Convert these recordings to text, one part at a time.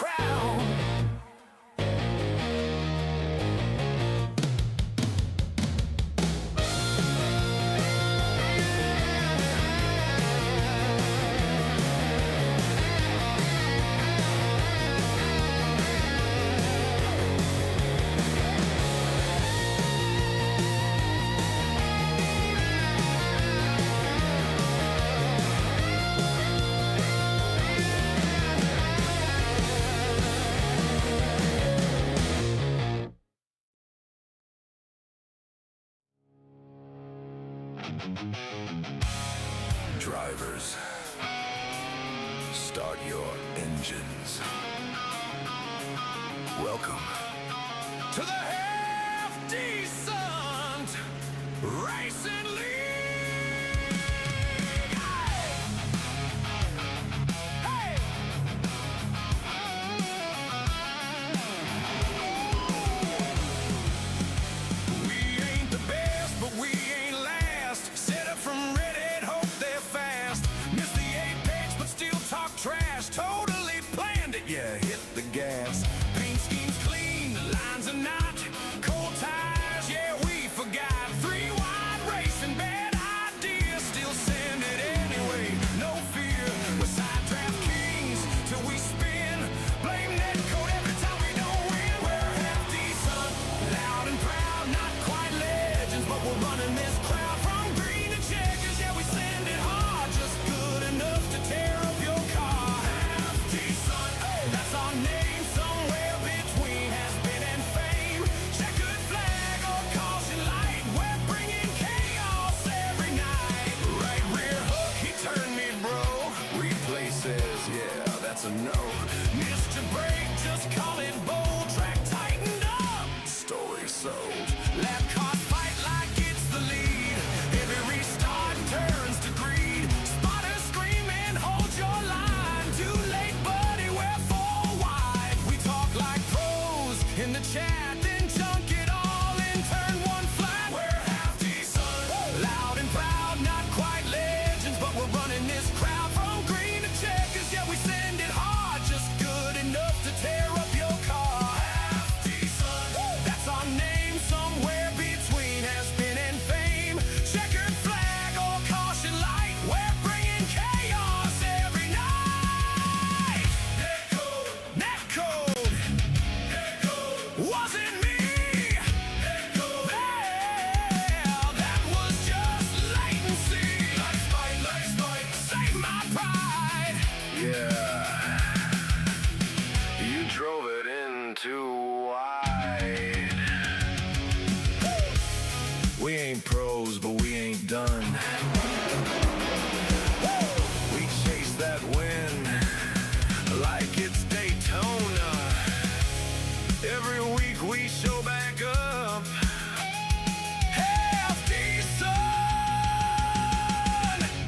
crown. Drivers, start your engines. Welcome To the half-decent racing league! Hey! We ain't the best, but we ain't last. Set up from Reddit, hope they're fast. Miss the apex, but still talk trash. Totally planned it, yeah, hit the gas. Paint scheme's clean, the lines are not. Cold tires, yeah, we forgot. Three wide racing, bad idea. Still send it anyway, no fear. We're side draft kings till we spin. Blame netcode every time we don't win. We're half decent, loud and proud. Not quite legends, but we're running this crowd from green to checkers. Yeah, we send it hard, just good enough to tear up your car. Half decent, that's our name. Somewhere between has been and fame. Checkered flag or caution light. We're bringing chaos every night. Right rear hook, he turned me, bro. Replay says, yeah, that's a no. Missed your break, just call it bold. Track tightened up, story sold. Lap cars fight like it's the lead. Every restart turns to greed. Spotters screaming, hold your line. Too late, buddy, we're four wide. We talk like pros in the chat, then chunk it all in turn one flat. We're half decent, loud and proud. Not quite legends, but we're running this crowd from green to checkers. Yeah, we send it hard, just good enough to tear up your car. Half decent, that's our name. Somewhere between has been and fame. Checkered flag or caution light. We're bringing chaos every night. Netcode, wasn't me. Well, that was just latency. Save my pride. Yeah, you drove it in too wide. We ain't pros, but we ain't done. We chase that win like it's Daytona. Every week we show back up. Half decent,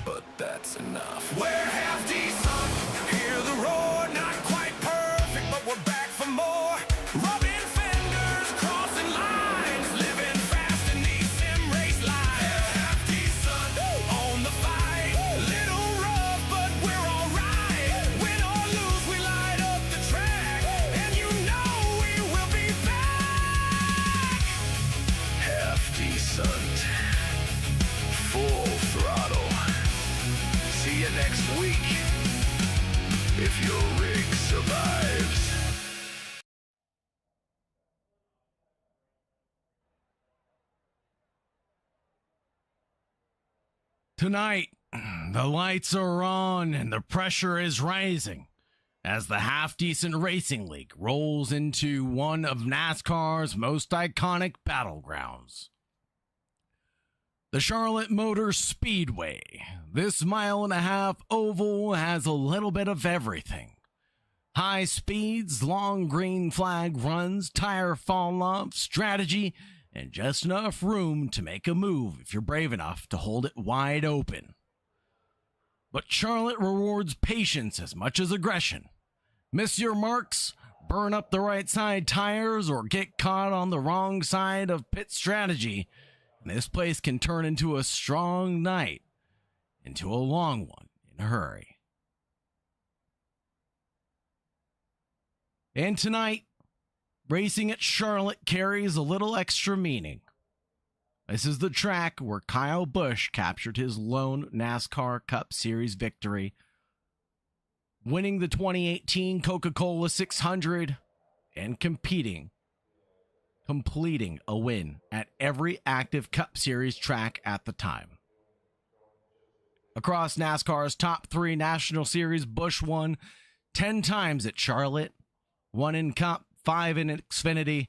But that's enough. we're half decent. Hear the roar, not quite perfect, but we're back for more. Rubbing fenders, crossing lines, living fast in these sim race lives. Half decent, on the fight. Little rough, but we're alright. Win or lose, we light up the track, and you know we will be back. Half decent. Full throttle. See you next week. If your rig survives. Tonight, the lights are on and the pressure is rising as the half-decent racing league rolls into one of NASCAR's most iconic battlegrounds. The Charlotte Motor Speedway. This mile-and-a-half oval has a little bit of everything. High speeds, long green flag runs, tire fall-off, strategy, and just enough room to make a move if you're brave enough to hold it wide open. But Charlotte rewards patience as much as aggression. Miss your marks, burn up the right side tires, or get caught on the wrong side of pit strategy, and this place can turn into a strong night, into a long one in a hurry. And tonight, racing at Charlotte carries a little extra meaning. This is the track where Kyle Busch captured his lone NASCAR Cup Series victory, winning the 2018 Coca-Cola 600 and completing a win at every active Cup Series track at the time. Across NASCAR's top 3 National Series, Busch won 10 times at Charlotte, 1 in Cup, 5 in Xfinity,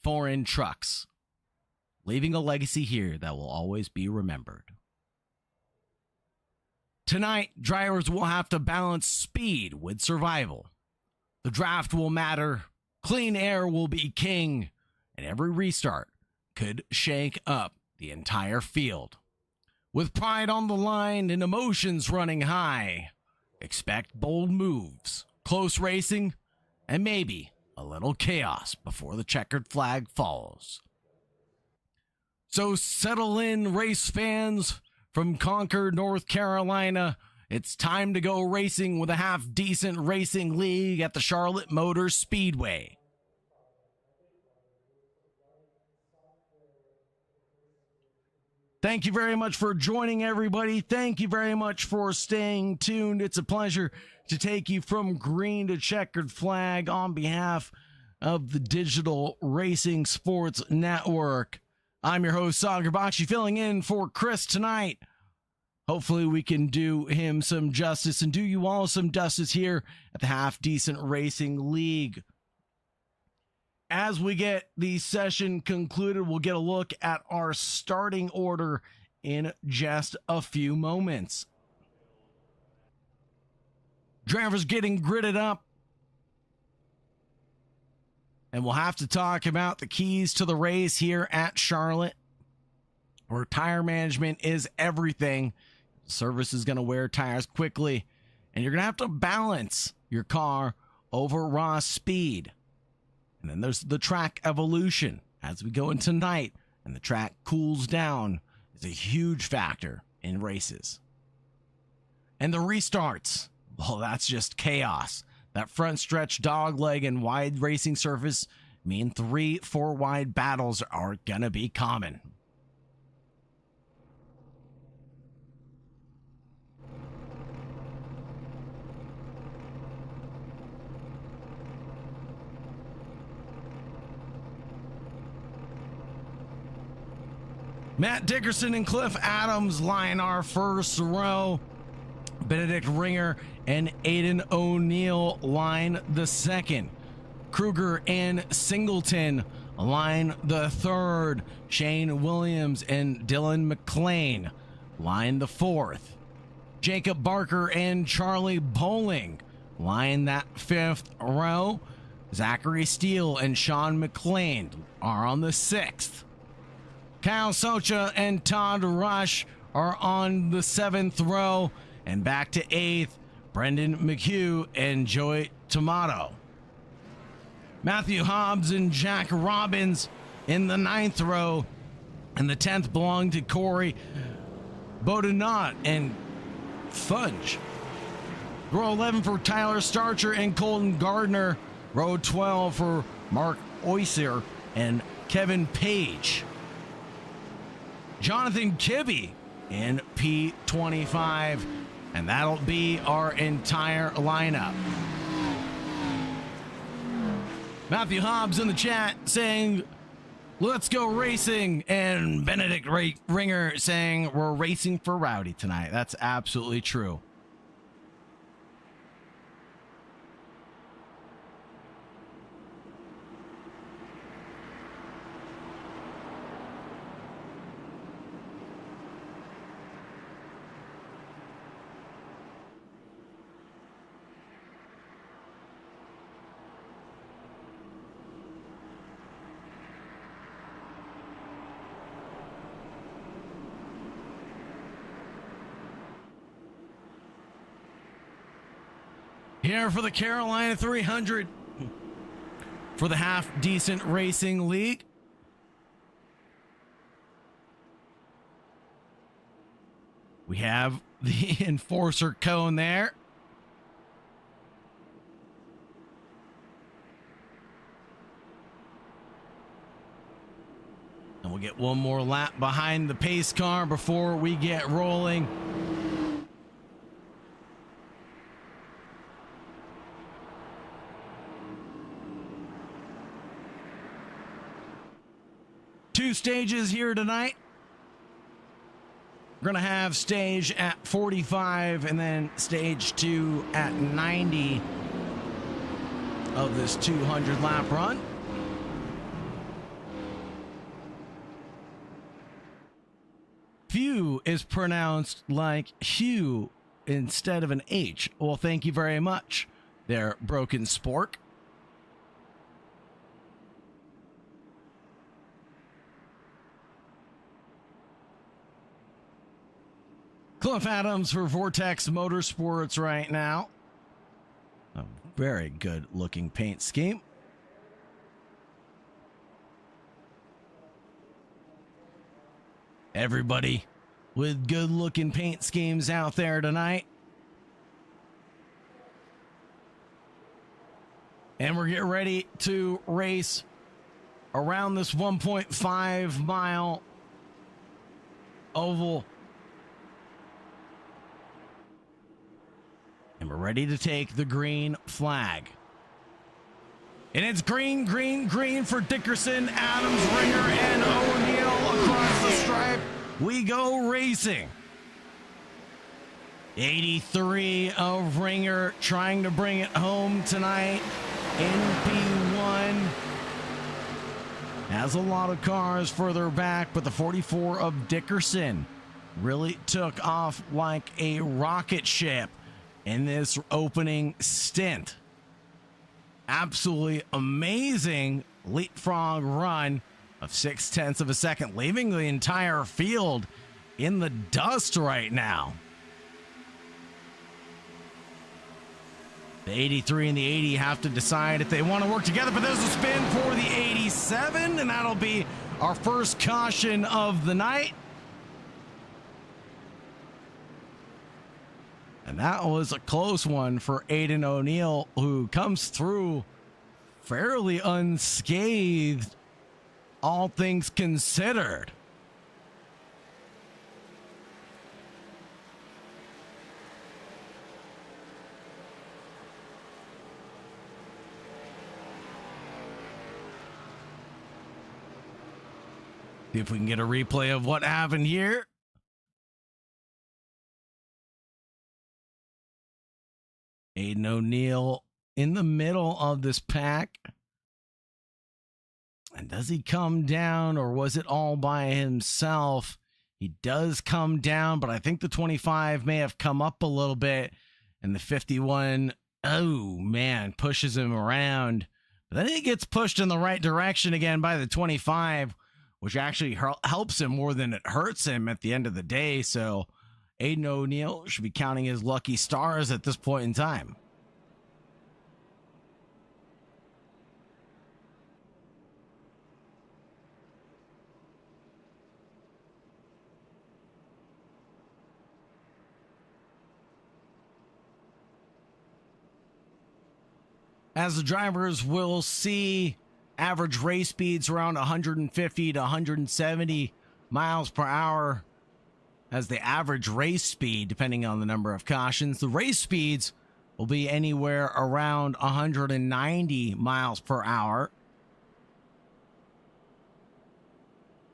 4 in trucks, leaving a legacy here that will always be remembered. Tonight, drivers will have to balance speed with survival. The draft will matter, clean air will be king, and every restart could shake up the entire field. With pride on the line and emotions running high, expect bold moves, close racing, and maybe a little chaos before the checkered flag falls. So settle in, race fans from Concord, North Carolina. It's time to go racing with a half-decent racing league at the Charlotte Motor Speedway. Thank you very much for joining, everybody. Thank you very much for staying tuned. It's a pleasure to take you from green to checkered flag on behalf of the Digital Racing Sports Network. I'm your host, Sagar Bakshi, filling in for Chris tonight. Hopefully we can do him some justice and do you all some justice here at the Half Decent Racing League. As we get the session concluded, we'll get a look at our starting order in just a few moments. Drivers getting gridded up. And we'll have to talk about the keys to the race here at Charlotte, where tire management is everything. Service is going to wear tires quickly, and you're going to have to balance your car over raw speed. And then there's the track evolution as we go into night and the track cools down is a huge factor in races. And the restarts, well, that's just chaos. That front stretch dogleg and wide racing surface mean 3-4 wide battles are gonna be common. Matt Dickerson and Cliff Adams line our first row. Benedict Ringer and Aiden O'Neill line the second. Kruger and Singleton line the third. Shane Williams and Dylan McLean line the fourth. Jacob Barker and Charlie Bowling line that fifth row. Zachary Steele and Sean McLean are on the sixth. Kyle Socha and Todd Rush are on the seventh row. And back to eighth, Brendan McHugh and Joey Tomato. Matthew Hobbs and Jack Robbins in the ninth row. And the 10th belonged to Corey Bodinot and Fudge. Row 11 for Tyler Starcher and Colton Gardner. Row 12 for Mark Oyser and Kevin Page. Jonathan Kibbe in P25. And that'll be our entire lineup. Matthew Hobbs in the chat saying, let's go racing. And Benedict Ringer saying, we're racing for Rowdy tonight. That's absolutely true. Here for the Carolina 300 for the Half Decent Racing League. We have the Enforcer cone there. We'll get one more lap behind the pace car before we get rolling. Two stages here tonight. We're going to have stage at 45 and then stage 2 at 90 of this 200 lap run. Few is pronounced like Hugh instead of an H. Well, thank you very much there, Broken Spork. Cliff Adams for Vortex Motorsports right now. A very good looking paint scheme. Everybody with good looking paint schemes out there tonight. And we're getting ready to race around this 1.5 mile oval. And we're ready to take the green flag. And it's green, green, green for Dickerson, Adams, Ringer, and O'Neill across the stripe. We go racing. 83 of Ringer trying to bring it home tonight in P1. Has a lot of cars further back, but the 44 of Dickerson really took off like a rocket ship in this opening stint. Absolutely amazing leapfrog run of 0.6 of a second, leaving the entire field in the dust right now. The 83 and the 80 have to decide if they want to work together, but there's a spin for the 87, and that'll be our first caution of the night. And that was a close one for Aiden O'Neill, who comes through fairly unscathed, all things considered. See if we can get a replay of what happened here. Aiden O'Neill in the middle of this pack. And does he come down, or was it all by himself? He does come down, but I think the 25 may have come up a little bit. And the 51, oh man, pushes him around. But then he gets pushed in the right direction again by the 25, which actually helps him more than it hurts him at the end of the day. So Aiden O'Neill should be counting his lucky stars at this point in time. As the drivers will see average race speeds around 150 to 170 miles per hour as the average race speed, depending on the number of cautions. The race speeds will be anywhere around 190 miles per hour.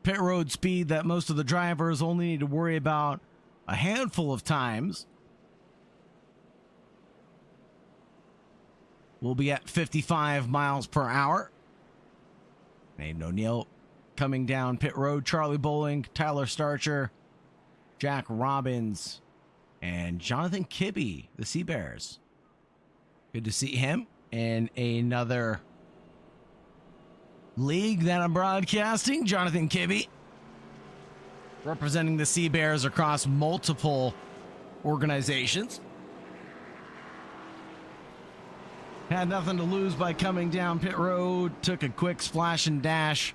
Pit road speed that most of the drivers only need to worry about a handful of times will be at 55 miles per hour. Aiden O'Neill coming down pit road. Charlie Bowling, Tyler Starcher, Jack Robbins, and Jonathan Kibbe, the Sea Bears. Good to see him in another league that I'm broadcasting. Jonathan Kibbe representing the Sea Bears across multiple organizations. Had nothing to lose by coming down pit road. Took a quick splash and dash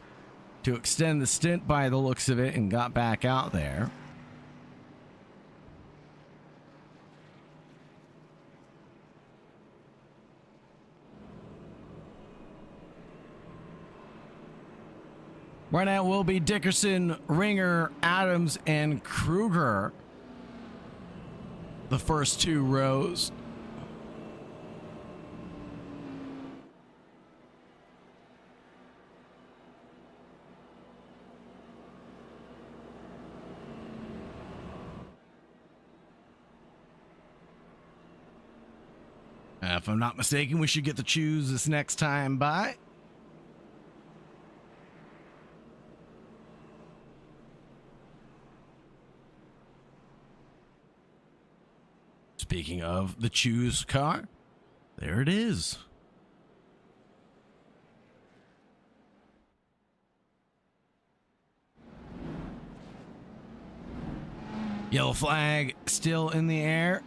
to extend the stint by the looks of it and got back out there. Right now it will be Dickerson, Ringer, Adams, and Kruger. The first two rows. If I'm not mistaken, we should get to choose this next time by. Speaking of the choose car, there it is. Yellow flag still in the air.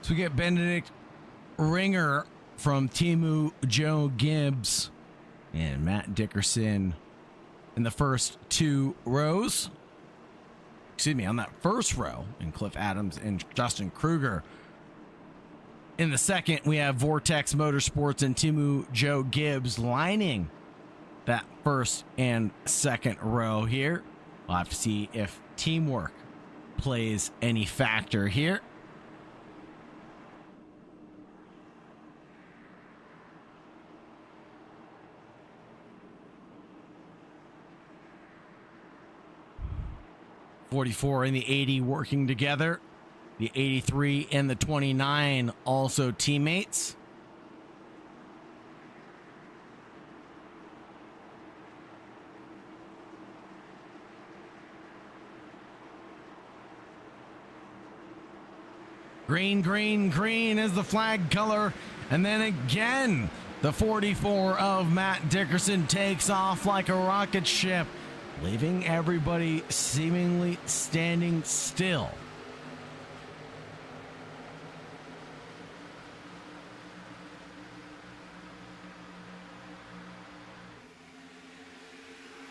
So we get Benedict Ringer from Timu Joe Gibbs and Matt Dickerson in the first two rows. Excuse me, on that first row, and Cliff Adams and Justin Kruger. In the second, we have Vortex Motorsports and Timu Joe Gibbs lining that first and second row here. We'll have to see if teamwork plays any factor here. '44 and the 80 working together. The 83 and the 29 also teammates. Green, green, green is the flag color. And then again, the 44 of Matt Dickerson takes off like a rocket ship, leaving everybody seemingly standing still.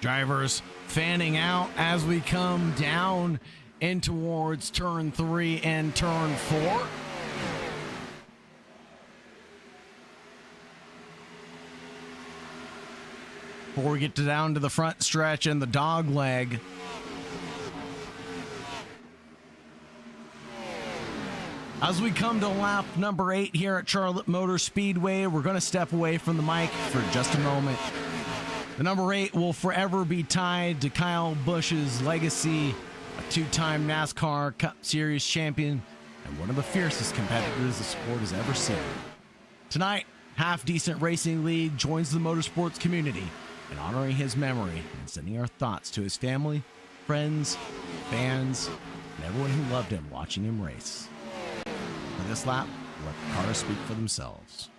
Drivers fanning out as we come down in towards turn 3 and turn 4. Before we get down to the front stretch and the dog leg. As we come to lap number 8 here at Charlotte Motor Speedway, we're going to step away from the mic for just a moment. The number 8 will forever be tied to Kyle Busch's legacy, a two-time NASCAR Cup Series champion and one of the fiercest competitors the sport has ever seen. Tonight, Half Decent Racing League joins the motorsports community in honoring his memory and sending our thoughts to his family, friends, fans, and everyone who loved him watching him race. For this lap, let the cars speak for themselves.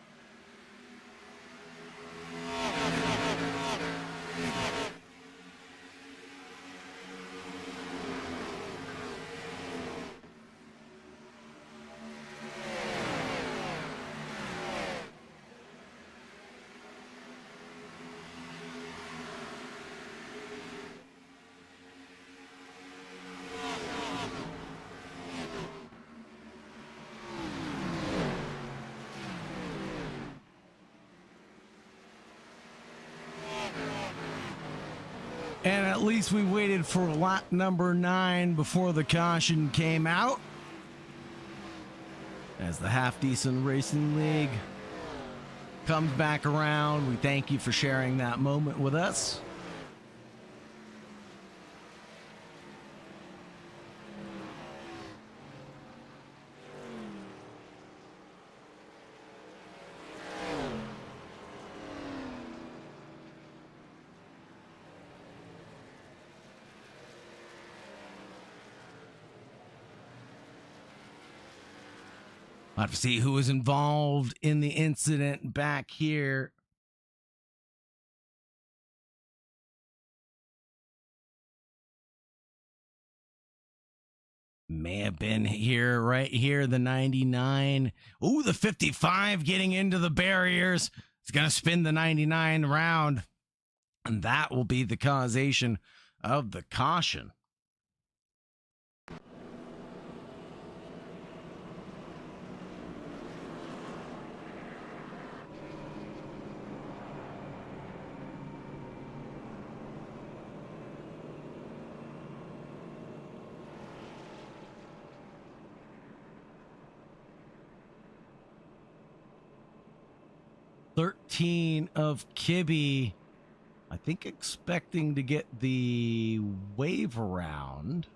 And at least we waited for lap number 9 before the caution came out. As the Half Decent Racing League comes back around, we thank you for sharing that moment with us. We'll have to see who was involved in the incident back here. May have been here, right here, the 99. Ooh, the 55 getting into the barriers. It's going to spin the 99 round. And that will be the causation of the caution. 13 of Kibbe. I think expecting to get the wave around.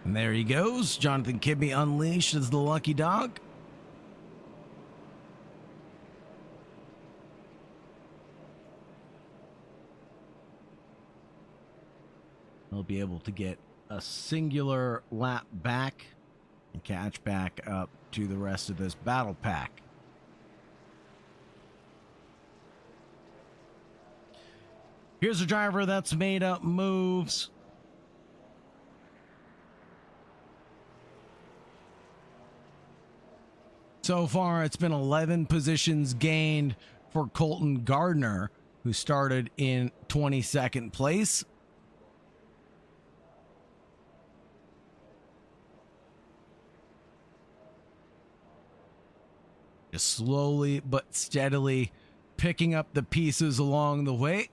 And there he goes. Jonathan Kibbe unleashed as the lucky dog. He'll be able to get a singular lap back and catch back up to the rest of this battle pack. Here's a driver that's made up moves. So far, it's been 11 positions gained for Colton Gardner, who started in 22nd place. Just slowly but steadily picking up the pieces along the way.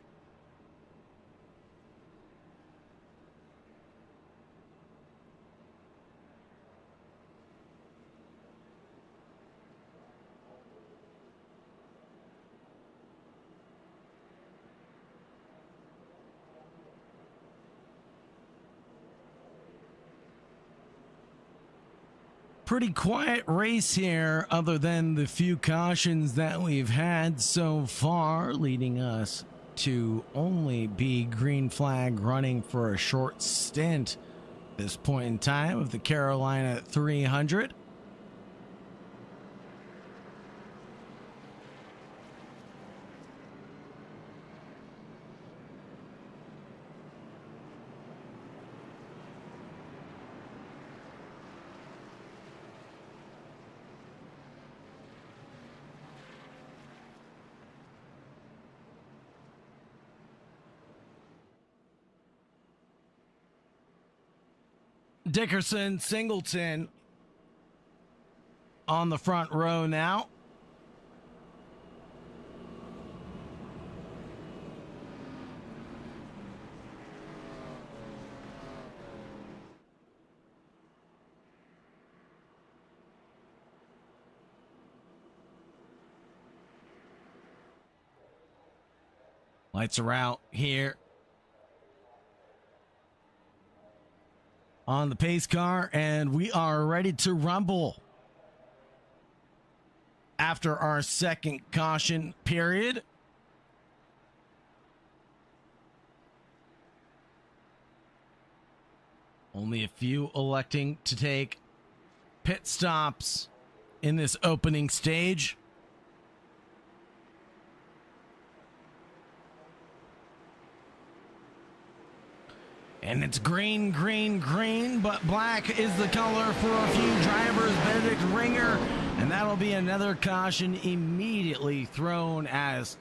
Pretty quiet race here, other than the few cautions that we've had so far, leading us to only be green flag running for a short stint at this point in time of the Carolina 300. Dickerson, Singleton on the front row now. Lights are out here on the pace car, and we are ready to rumble after our second caution period. Only a few electing to take pit stops in this opening stage. And it's green, green, green, but black is the color for a few drivers. Benedict Ringer, and that'll be another caution immediately thrown as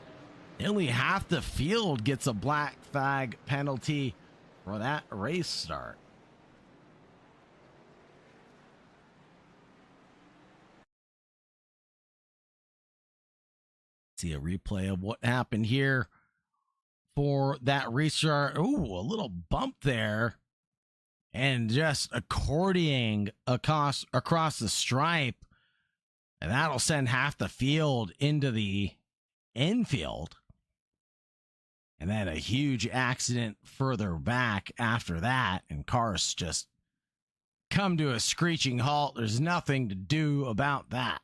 nearly half the field gets a black flag penalty for that race start. See a replay of what happened here for that restart. Ooh, a little bump there. And just accordioning across the stripe. And that'll send half the field into the infield. And then a huge accident further back after that. And cars just come to a screeching halt. There's nothing to do about that.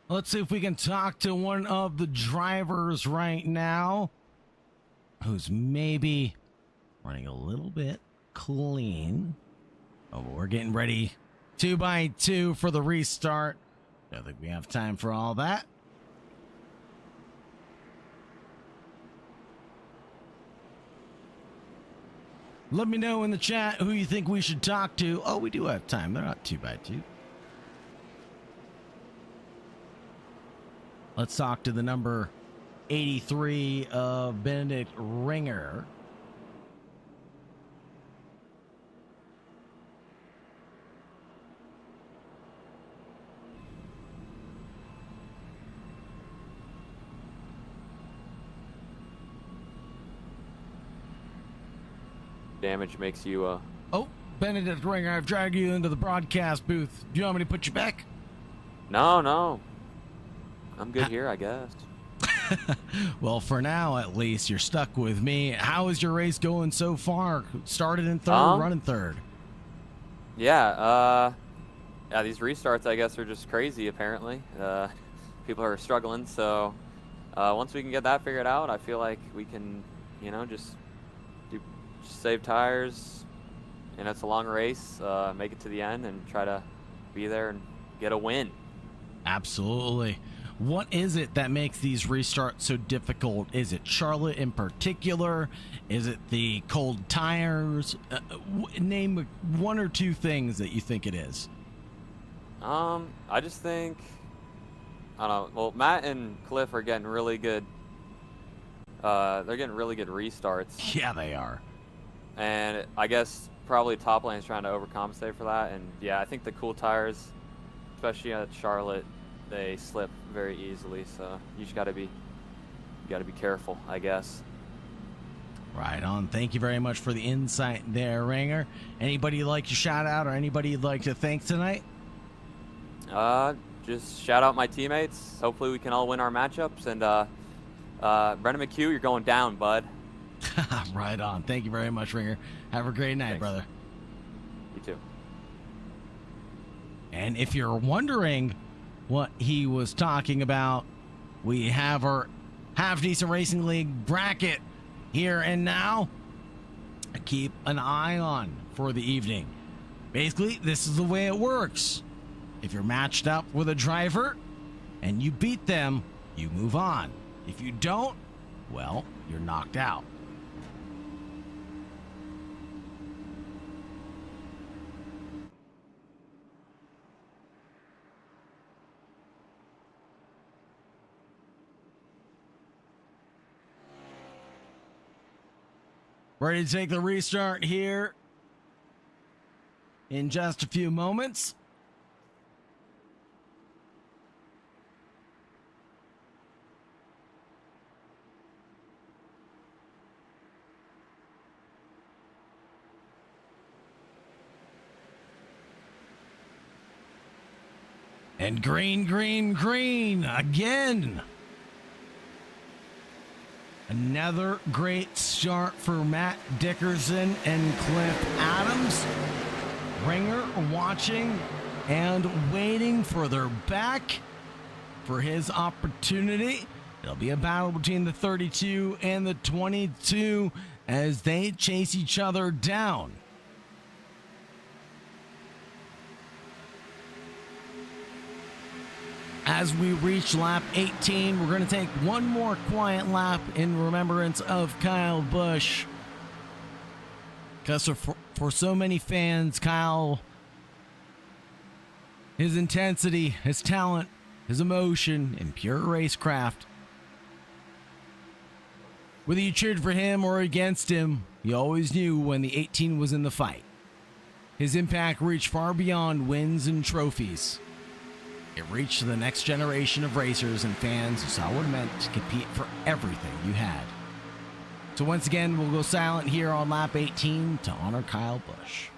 Let's see if we can talk to one of the drivers right now who's maybe running a little bit clean. Oh, we're getting ready 2x2 for the restart. Don't think we have time for all that. Let me know in the chat who you think we should talk to. Oh, we do have time. They're not 2x2. Let's talk to the number 83 of Benedict Ringer. Damage makes you Oh, Benedict Ringer, I've dragged you into the broadcast booth. Do you want me to put you back? No, I'm good here, I guess. Well, for now at least, you're stuck with me. How is your race going so far? Started in third, running third. Yeah, these restarts I guess are just crazy apparently. People are struggling, so once we can get that figured out, I feel like we can, just save tires, and it's a long race, make it to the end and try to be there and get a win. Absolutely. What is it that makes these restarts so difficult? Is it Charlotte in particular? Is it the cold tires? Name one or two things that you think it is. I just think, I don't know, well, Matt and Cliff are getting really good, they're getting really good restarts. Yeah, they are. And I guess probably top lane is trying to overcompensate for that. And yeah, I think the cool tires, especially at Charlotte, they slip very easily. So you just gotta be careful, I guess. Right on. Thank you very much for the insight there, Ringer. Anybody you'd like to shout out or anybody you'd like to thank tonight? Just shout out my teammates. Hopefully we can all win our matchups. And Brendan McHugh, you're going down, bud. Right on. Thank you very much, Ringer. Have a great night, brother. You too. And if you're wondering what he was talking about, we have our Half Decent Racing League bracket here and now. Keep an eye on for the evening. Basically, this is the way it works. If you're matched up with a driver and you beat them, you move on. If you don't, well, you're knocked out. Ready to take the restart here in just a few moments. And green, green, green again. Another great start for Matt Dickerson and Cliff Adams. Ringer watching and waiting for their back for his opportunity. It'll be a battle between the 32 and the 22 as they chase each other down. As we reach lap 18, we're going to take one more quiet lap in remembrance of Kyle Busch. Because for so many fans, Kyle, his intensity, his talent, his emotion, and pure racecraft. Whether you cheered for him or against him, you always knew when the 18 was in the fight. His impact reached far beyond wins and trophies. It reached the next generation of racers and fans who saw what it meant to compete for everything you had. So once again, we'll go silent here on lap 18 to honor Kyle Busch.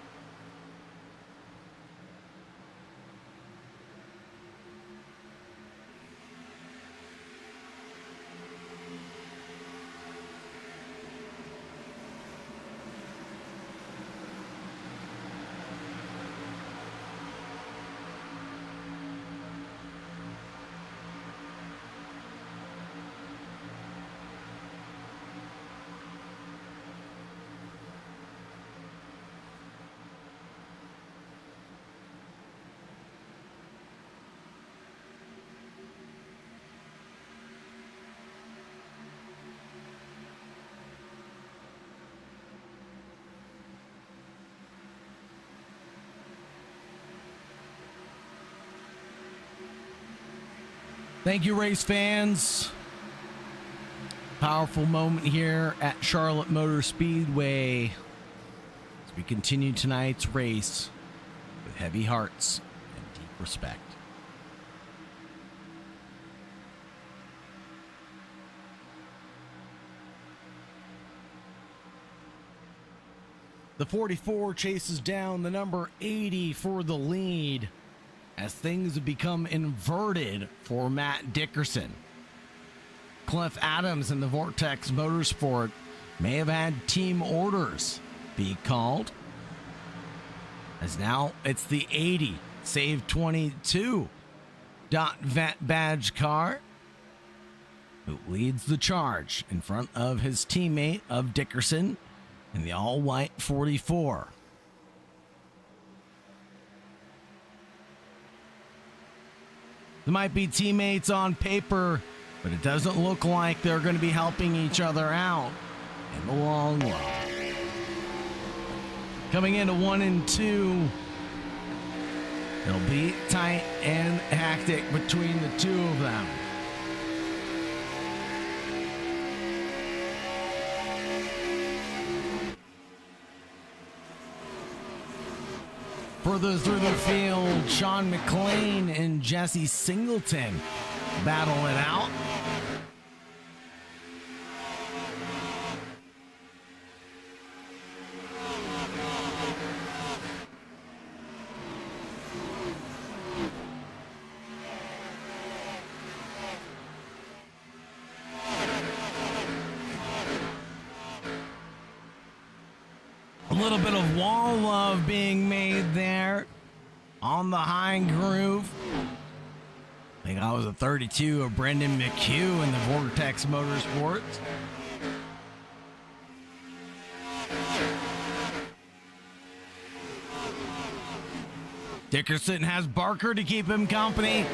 Thank you, race fans. Powerful moment here at Charlotte Motor Speedway as we continue tonight's race with heavy hearts and deep respect. The 44 chases down the number 80 for the lead as things have become inverted for Matt Dickerson. Cliff Adams in the Vortex Motorsport may have had team orders be called, as now it's the 80 Save 22 .vet badge car who leads the charge in front of his teammate of Dickerson in the all-white 44. There might be teammates on paper, but it doesn't look like they're going to be helping each other out in the long run. Coming into 1 and 2, it'll be tight and hectic between the two of them. Further through the field, Sean McLean and Jesse Singleton battle it out. A little bit of wall love being made there on the high groove. I think I was a 32 of Brendan McHugh in the Vortex Motorsports. Dickerson has Barker to keep him company.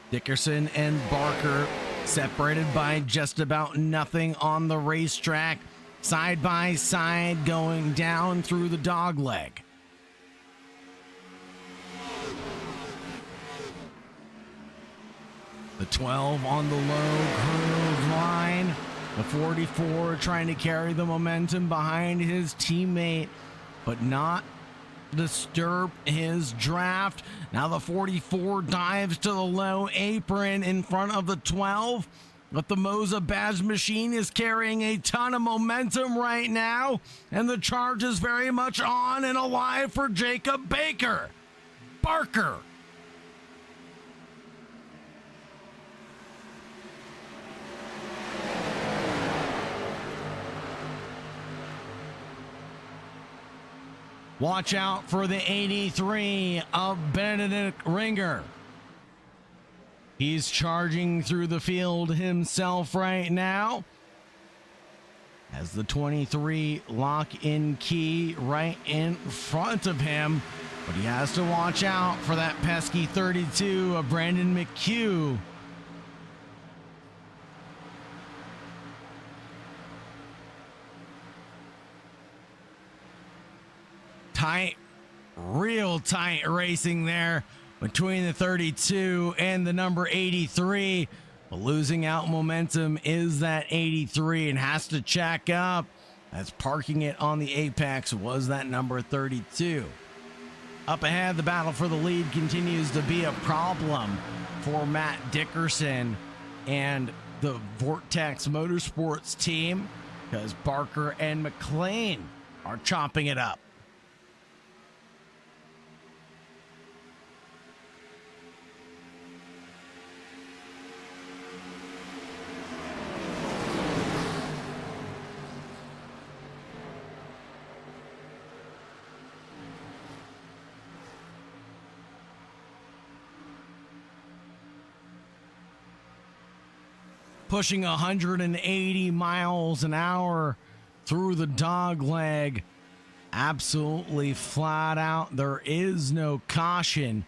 Dickerson and Barker separated by just about nothing on the racetrack, side by side going down through the dogleg. The 12 on the low groove line. The 44 trying to carry the momentum behind his teammate, but not disturb his draft. Now the 44 dives to the low apron in front of the 12, but the Moza badge machine is carrying a ton of momentum right now, and the charge is very much on and alive for Jacob Barker. Watch out for the 83 of Benedict Ringer. He's charging through the field himself right now, as the 23 lock in key right in front of him, but he has to watch out for that pesky 32 of Brandon McHugh. Tight, real tight racing there between the 32 and the number 83. But losing out momentum is that 83 and has to check up, as parking it on the apex was that number 32. Up ahead, the battle for the lead continues to be a problem for Matt Dickerson and the Vortex Motorsports team, because Barker and McLean are chopping it up. Pushing 180 miles an hour through the dog leg. Absolutely flat out. There is no caution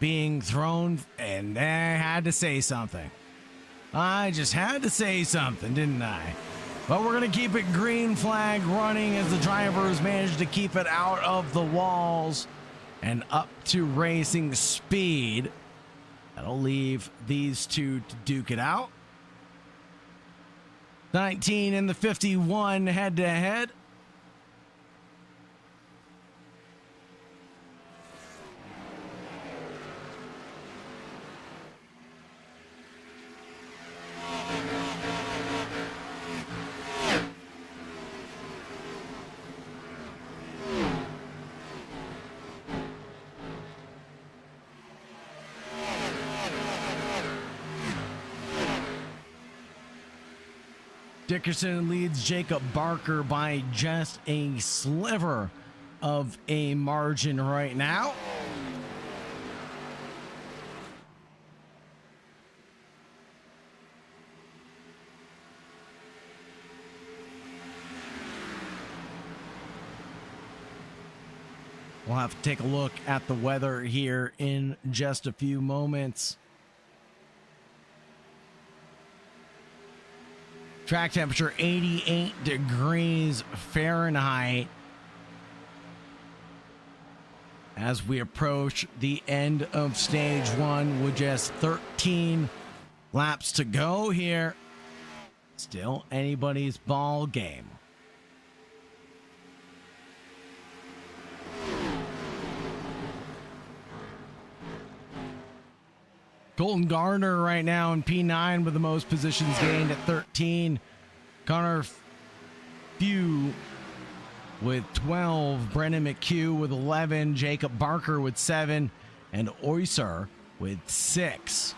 being thrown, and they had to say something. I just had to say something, didn't I? But we're going to keep it green flag running as the drivers manage to keep it out of the walls and up to racing speed. That'll leave these two to duke it out. 19 and the 51 head to head. Dickerson leads Jacob Barker by just a sliver of a margin right now. We'll have to take a look at the weather here in just a few moments. Track temperature 88 degrees Fahrenheit as we approach the end of stage one with just 13 laps to go here. Still anybody's ball game. Colton Gardner right now in P9 with the most positions gained at 13. Connor Few with 12. Brendan McHugh with 11. Jacob Barker with 7. And Oyser with 6.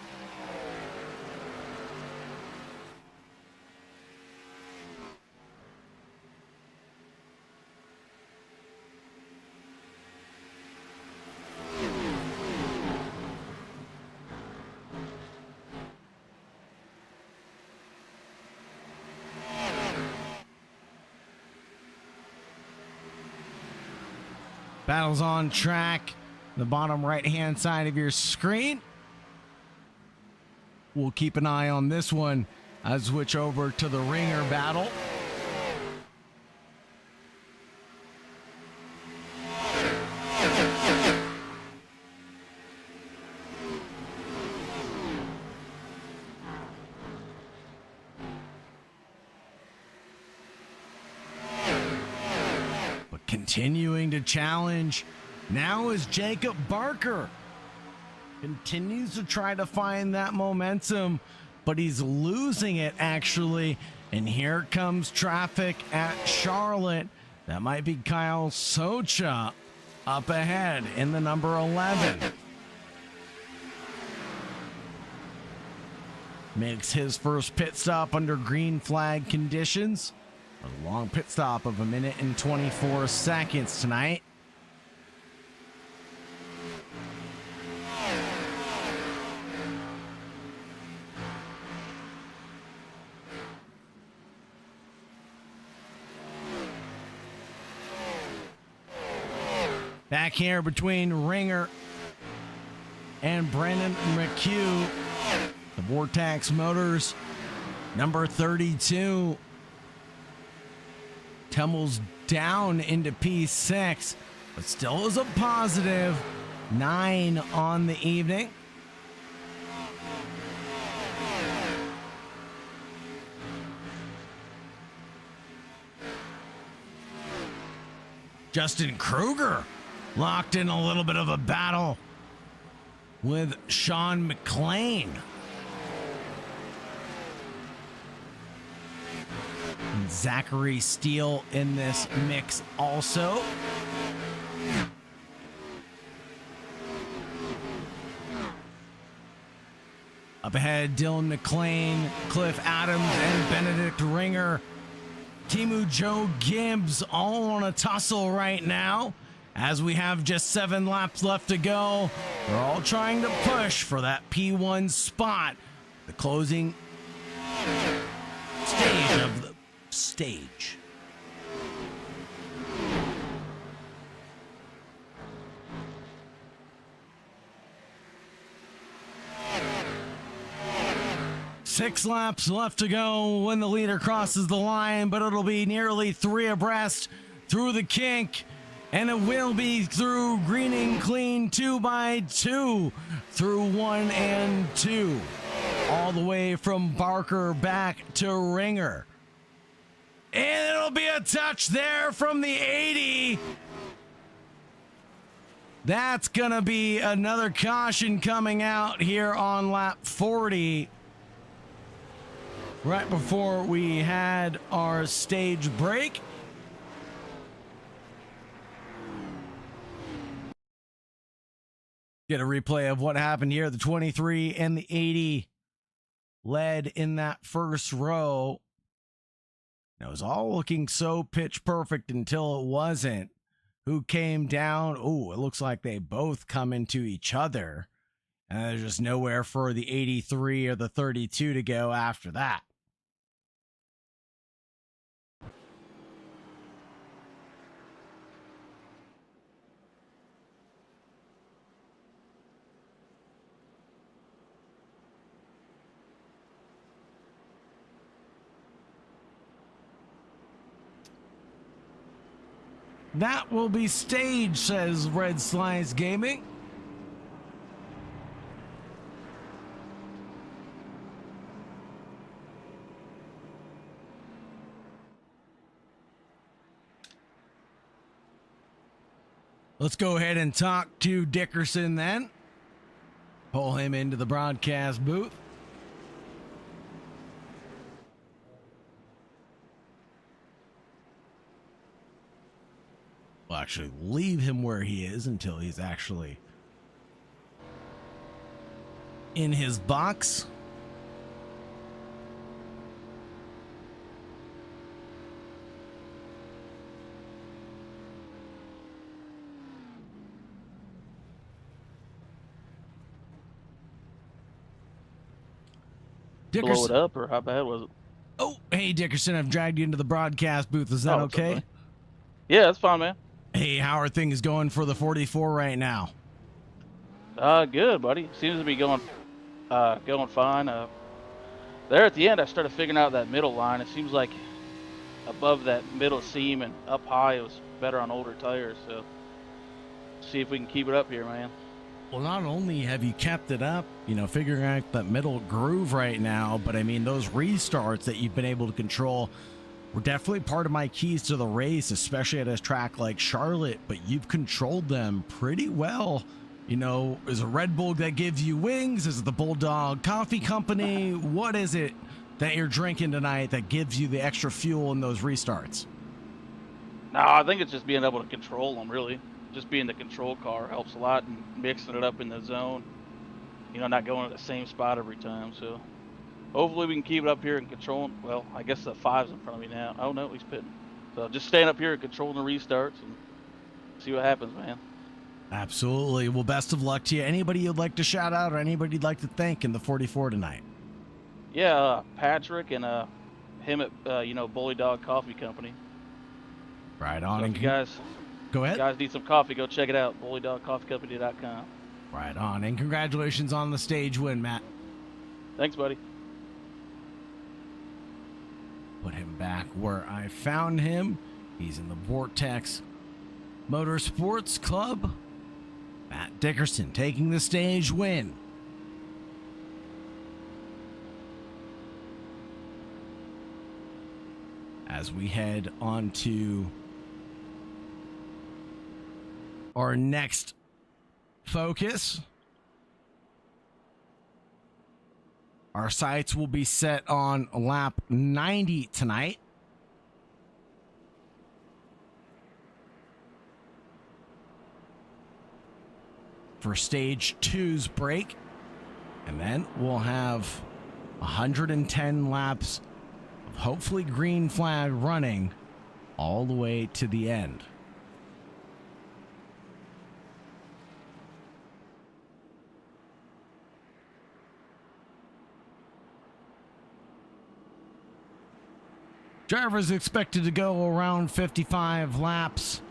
Battles on track, the bottom right-hand side of your screen. We'll keep an eye on this one. I'll switch over to the ringer battle. Continuing to challenge now is Jacob Barker. Continues to try to find that momentum, but he's losing it actually. And here comes traffic at Charlotte. That might be Kyle Socha up ahead in the number 11. Makes his first pit stop under green flag conditions. A long pit stop of 1 minute and 24 seconds tonight. Back here between Ringer and Brendan McHugh, the Vortex Motors, number 32. Tumbles down into P6, but still is a positive 9 on the evening. Justin Kruger locked in a little bit of a battle with Sean McLean. And Zachary Steele in this mix also. Up ahead, Dylan McLean, Cliff Adams, and Benedict Ringer. Timu Joe Gibbs all on a tussle right now. As we have just 7 laps left to go, they're all trying to push for that P1 spot. The closing stage of the stage. 6 laps left to go when the leader crosses the line, but it'll be nearly 3 abreast through the kink, and it will be through green and clean 2x2 through 1 and 2, all the way from Barker back to Ringer. And it'll be a touch there from the 80. That's going to be another caution coming out here on lap 40. Right before we had our stage break. Get a replay of what happened here. The 23 and the 80 led in that first row. It was all looking so pitch perfect until it wasn't. Who came down? Oh, it looks like they both come into each other. And there's just nowhere for the 83 or the 32 to go after that. That will be staged, says Red Slice Gaming. Let's go ahead and talk to Dickerson then. Pull him into the broadcast booth. We'll actually leave him where he is until he's actually in his box. Blow it up, or how bad was it? Oh, hey Dickerson, I've dragged you into the broadcast booth. Is that okay? Okay. Yeah, that's fine, man. Hey, how are things going for the 44 right now? Good, buddy. Seems to be going fine. There at the end, I started figuring out that middle line. It seems like above that middle seam and up high, it was better on older tires. So, see if we can keep it up here, man. Well, not only have you kept it up, figuring out that middle groove right now, but I mean, those restarts that you've been able to control were definitely part of my keys to the race, especially at a track like Charlotte, but you've controlled them pretty well. Is a Red Bull that gives you wings? Is it the Bulldog Coffee Company? What is it that you're drinking tonight that gives you the extra fuel in those restarts? No, I think it's just being able to control them, really. Just being the control car helps a lot, and mixing it up in the zone, not going to the same spot every time. So hopefully we can keep it up here and control. Well, I guess the 5's in front of me now. Oh no, he's pitting. So just staying up here and controlling the restarts and see what happens, man. Absolutely. Well, best of luck to you. Anybody you'd like to shout out or anybody you'd like to thank in the 44 tonight? Yeah, Patrick and him at Bully Dog Coffee Company. Right on. So if you guys go ahead. If you guys need some coffee, go check it out. BullyDogCoffeeCompany.com. Right on. And congratulations on the stage win, Matt. Thanks, buddy. Put him back where I found him. He's in the Vortex Motorsports Club. Matt Dickerson taking the stage win. As we head on to our next focus, our sights will be set on lap 90 tonight. For stage 2's break, and then we'll have 110 laps of hopefully green flag running all the way to the end. Drivers expected to go around 55 laps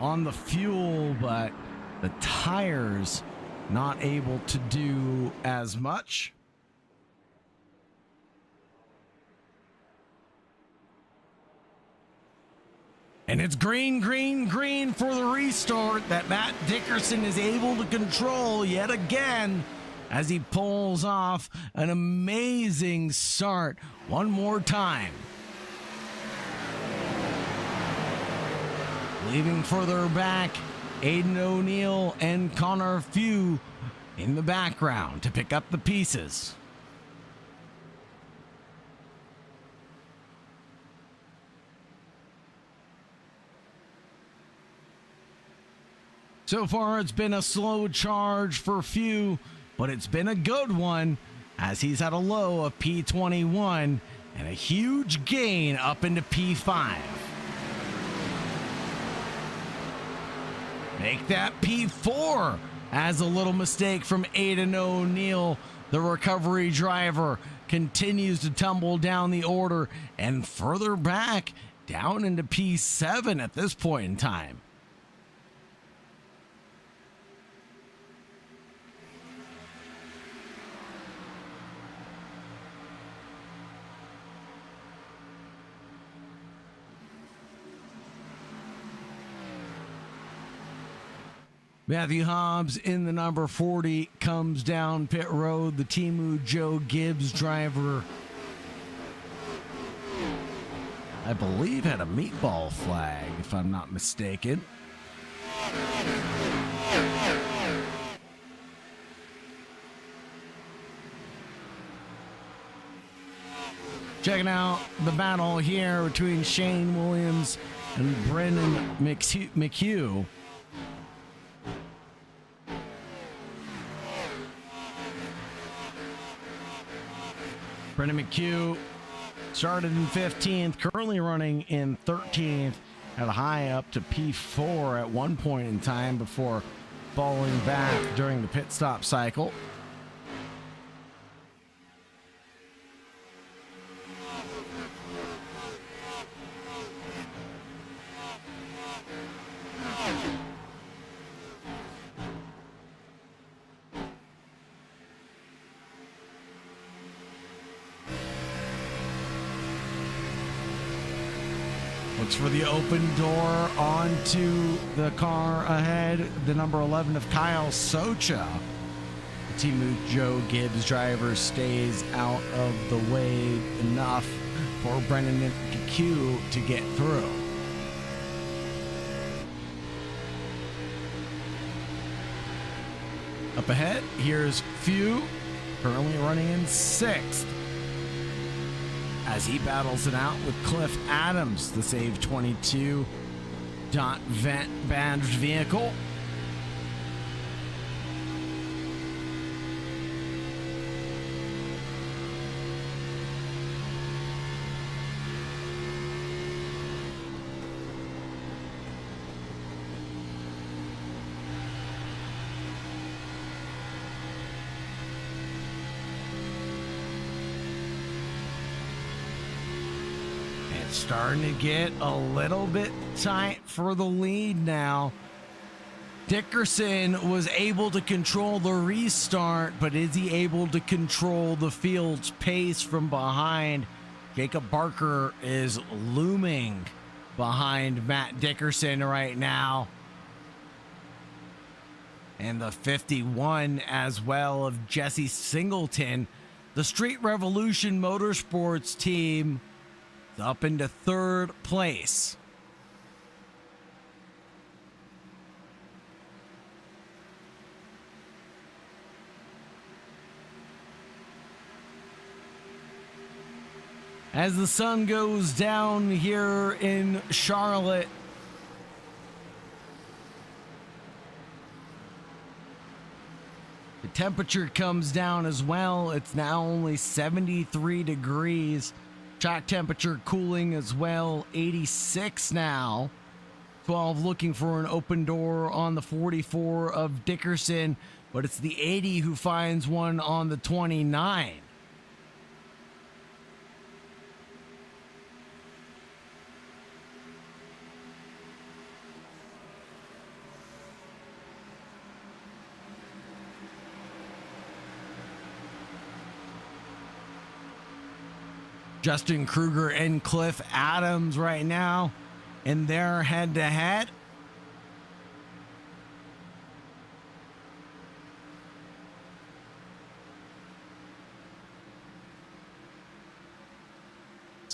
on the fuel, but the tires not able to do as much. And it's green, green, green for the restart that Matt Dickerson is able to control yet again as he pulls off an amazing start one more time. Leaving further back, Aiden O'Neill and Connor Few in the background to pick up the pieces. So far, it's been a slow charge for Few, but it's been a good one as he's at a low of P21 and a huge gain up into P5. Make that P4 as a little mistake from Aiden O'Neill. The recovery driver continues to tumble down the order and further back down into P7 at this point in time. Matthew Hobbs in the number 40 comes down pit road. The Timu Joe Gibbs driver, I believe, had a meatball flag, if I'm not mistaken. Checking out the battle here between Shane Williams and Brendan McHugh. Brendan McHugh started in 15th, currently running in 13th, had a high up to P4 at one point in time before falling back during the pit stop cycle. Looks for the open door onto the car ahead. The number 11 of Kyle Socha. The Timu Joe Gibbs driver stays out of the way enough for Brendan McHugh to get through. Up ahead, here's Few, currently running in 6th. As he battles it out with Cliff Adams, the Save 22 .vent badged vehicle. Starting to get a little bit tight for the lead now. Dickerson was able to control the restart, but is he able to control the field's pace from behind? Jacob Barker is looming behind Matt Dickerson right now. And the 51 as well of Jesse Singleton. The Street Revolution Motorsports team up into 3rd place. As the sun goes down here in Charlotte, the temperature comes down as well. It's now only 73 degrees. Track temperature cooling as well, 86 now. 12 looking for an open door on the 44 of Dickerson, but it's the 80 who finds one on the 29. Justin Kruger and Cliff Adams right now in their head-to-head.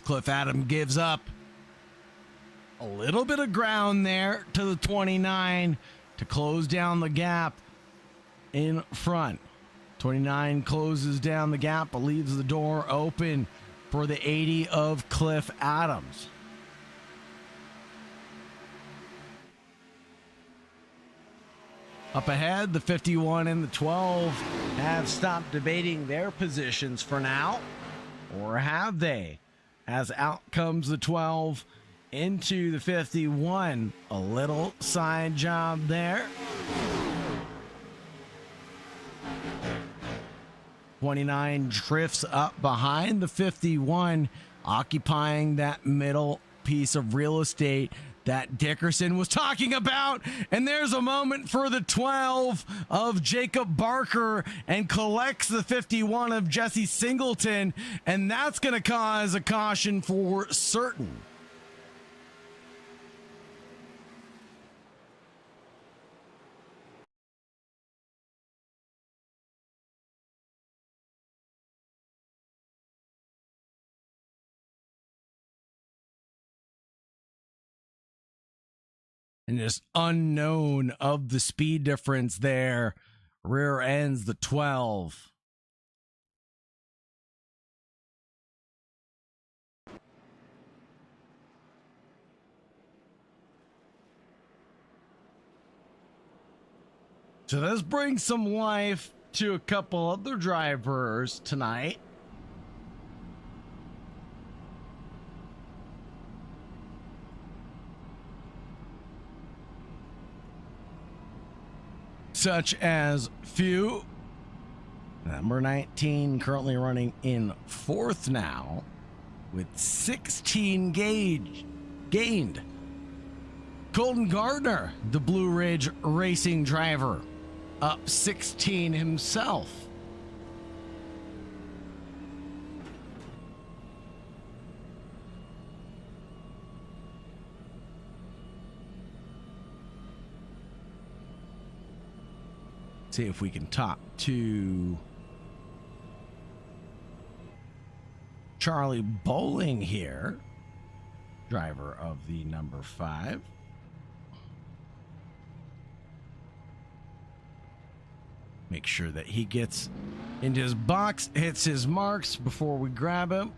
Cliff Adam gives up a little bit of ground there to the 29 to close down the gap in front. 29 closes down the gap but leaves the door open for the 80 of Cliff Adams. Up ahead, the 51 and the 12 have stopped debating their positions for now, or have they? As out comes the 12 into the 51. A little side job there. 29 drifts up behind the 51, occupying that middle piece of real estate that Dickerson was talking about. And there's a moment for the 12 of Jacob Barker and collects the 51 of Jesse Singleton. And that's going to cause a caution for certain. And just unknown of the speed difference there, rear ends the 12. So this brings some life to a couple other drivers tonight. Such as Few, number 19, currently running in fourth now with 16 gained. Colton Gardner, the Blue Ridge Racing driver, up 16 himself. See if we can talk to Charlie Bowling here, driver of the number 5. Make sure that he gets into his box, hits his marks before we grab him.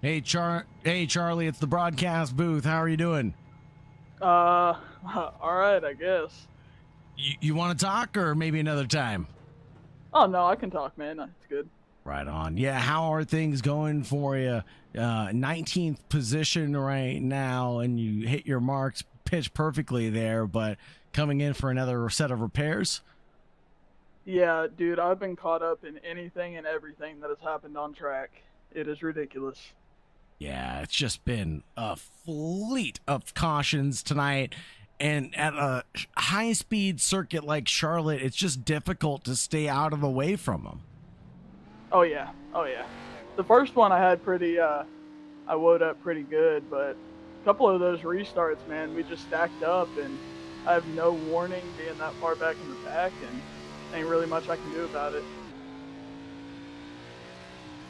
Hey, Charlie, it's the broadcast booth. How are you doing? All right, I guess. You want to talk or maybe another time? Oh, no, I can talk, man. It's good. Right on. Yeah, how are things going for you? 19th position right now, and you hit your marks, pitched perfectly there, but coming in for another set of repairs? Yeah, dude, I've been caught up in anything and everything that has happened on track. It is ridiculous. Yeah, it's just been a fleet of cautions tonight. And at a high-speed circuit like Charlotte, it's just difficult to stay out of the way from them. Oh, yeah. Oh, yeah. The first one I had I woed up pretty good, but a couple of those restarts, man, we just stacked up, and I have no warning being that far back in the pack, and ain't really much I can do about it.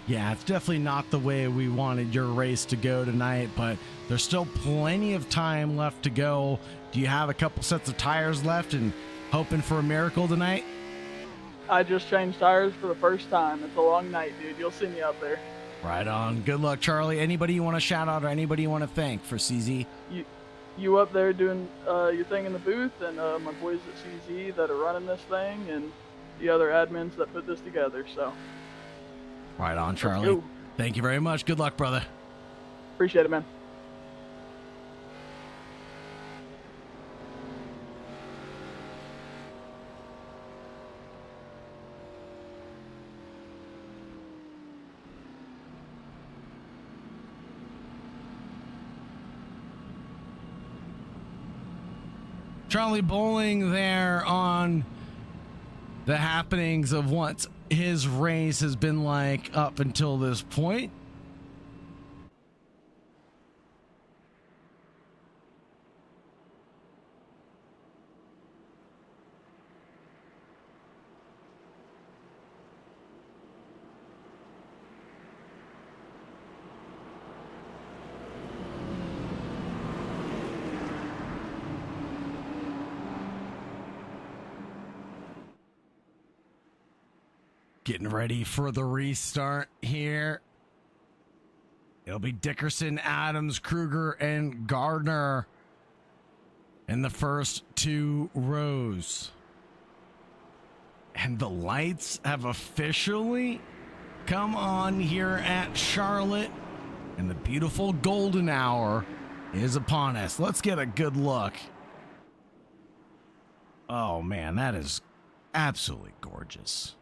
Yeah, it's definitely not the way we wanted your race to go tonight, but there's still plenty of time left to go. Do you have a couple sets of tires left and hoping for a miracle tonight? I just changed tires for the first time. It's a long night, dude. You'll see me out there. Right on. Good luck, Charlie. Anybody you want to shout out or anybody you want to thank for CZ? You up there doing your thing in the booth, and my boys at CZ that are running this thing, and the other admins that put this together, so. Right on, Charlie. Thank you very much. Good luck, brother. Appreciate it, man. Charlie Bowling there on the happenings of what his race has been like up until this point. Getting ready for the restart here. It'll be Dickerson, Adams, Kruger, and Gardner in the first two rows. And the lights have officially come on here at Charlotte, and the beautiful golden hour is upon us. Let's get a good look. Oh man, that is absolutely gorgeous.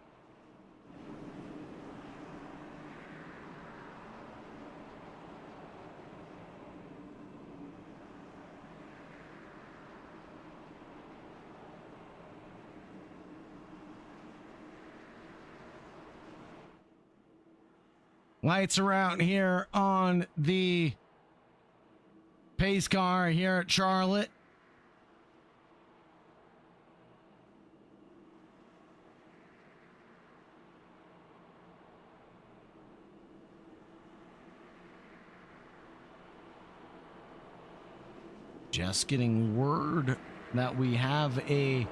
Lights are out here on the pace car here at Charlotte. Just getting word that we have a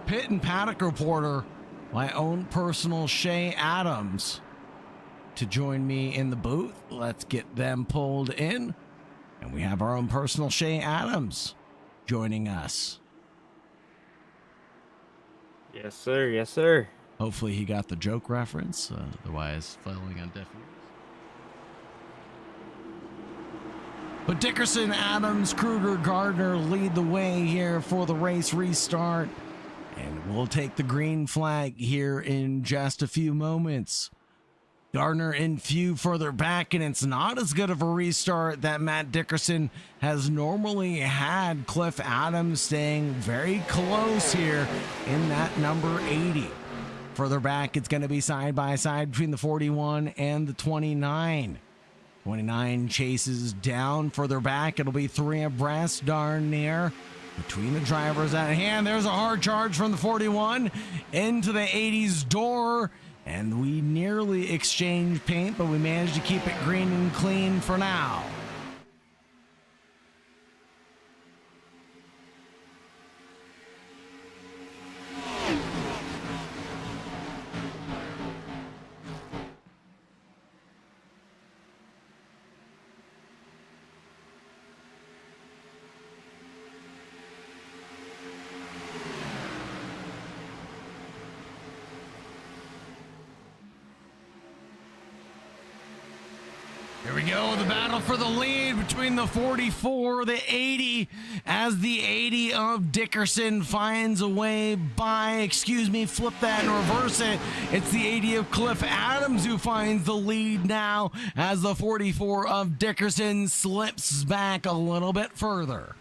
pit and paddock reporter, my own personal Shay Adams, to join me in the booth. Let's get them pulled in. And we have our own personal Shay Adams joining us. Yes, sir. Yes, sir. Hopefully he got the joke reference, otherwise falling on deaf ears. But Dickerson, Adams, Kruger, Gardner lead the way here for the race restart. And we'll take the green flag here in just a few moments. Gardner in few further back, and it's not as good of a restart that Matt Dickerson has normally had. Cliff Adams staying very close here in that number 80. Further back, it's going to be side by side between the 41 and the 29. 29 chases down. Further back, it'll be three abreast, darn near. Between the drivers at hand, there's a hard charge from the 41 into the 80's door. And we nearly exchanged paint, but we managed to keep it green and clean for now. Here we go, the battle for the lead between the 44, the 80, as the 80 of Dickerson finds a way by, flip that and reverse it. It's the 80 of Cliff Adams who finds the lead now as the 44 of Dickerson slips back a little bit further.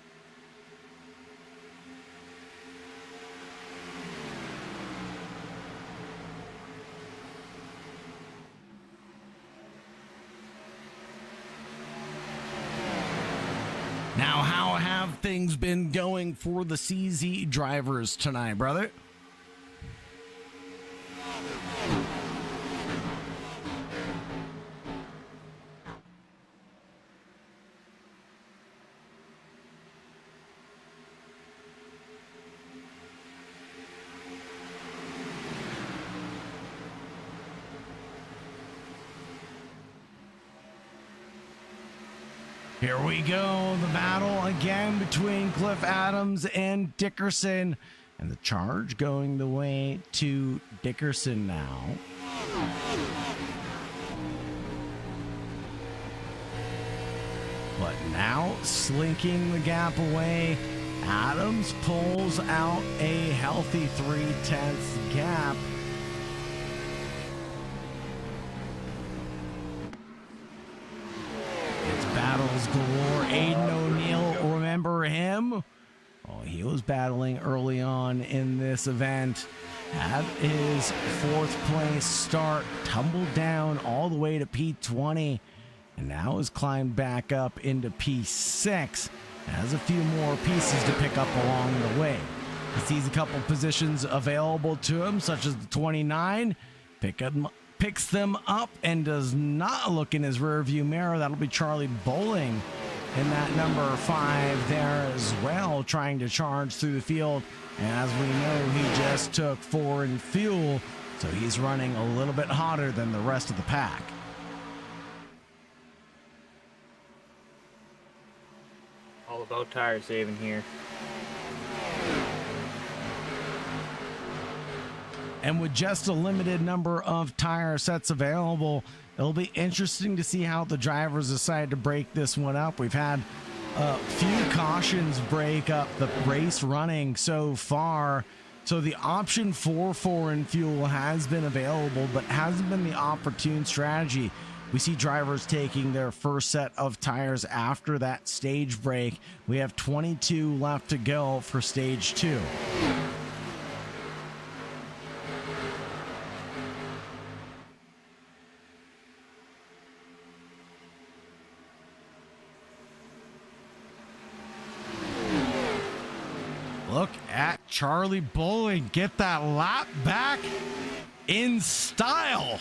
Now, how have things been going for the CZ drivers tonight, brother? Here we go, the battle again between Cliff Adams and Dickerson, and the charge going the way to Dickerson now. But now, slinking the gap away, Adams pulls out a healthy 0.3 gap. Battles galore. Aiden O'Neill, remember him? Oh, he was battling early on in this event. had his 4th place start, tumbled down all the way to P20, and now has climbed back up into P6. Has a few more pieces to pick up along the way. He sees a couple positions available to him, such as the 29. Picks them up and does not look in his rearview mirror. That'll be Charlie Bowling in that number 5 there as well, trying to charge through the field. And as we know, he just took 4 in fuel, so he's running a little bit hotter than the rest of the pack. All about tire saving here. And with just a limited number of tire sets available, it'll be interesting to see how the drivers decide to break this one up. We've had a few cautions break up the race running so far. So the option for 4 in fuel has been available, but hasn't been the opportune strategy. We see drivers taking their first set of tires after that stage break. We have 22 left to go for stage 2. Look at Charlie Bowling get that lap back in style.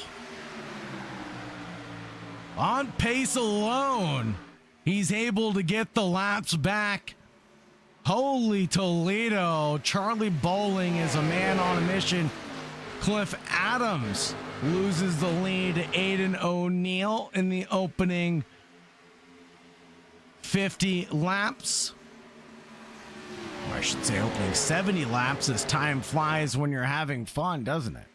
On pace alone, he's able to get the laps back. Holy Toledo, Charlie Bowling is a man on a mission. Cliff Adams loses the lead to Aiden O'Neill in the opening 50 laps. Or I should say opening 70 laps, as time flies when you're having fun, doesn't it?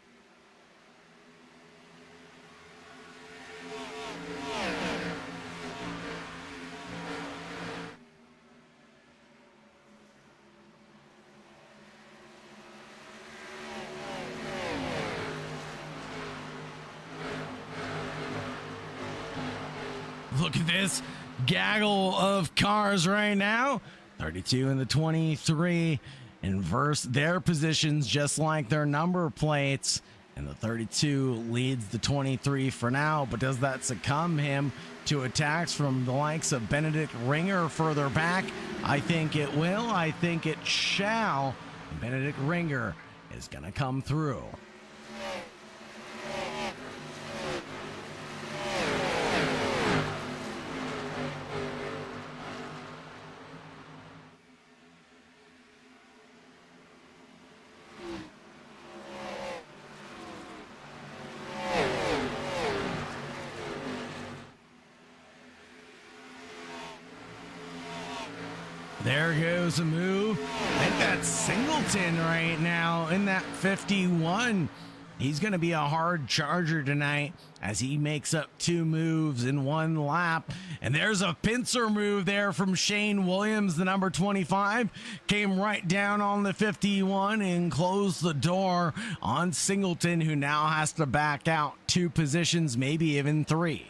Look at this gaggle of cars right now. 32 and the 23 inverse their positions just like their number plates. And the 32 leads the 23 for now, but does that succumb him to attacks from the likes of Benedict Ringer further back? I think it will. I think it shall. Benedict Ringer is going to come through. There goes a move. I think that's Singleton right now in that 51. He's going to be a hard charger tonight as he makes up 2 moves in 1 lap. And there's a pincer move there from Shane Williams, the number 25. Came right down on the 51 and closed the door on Singleton, who now has to back out 2 positions, maybe even 3.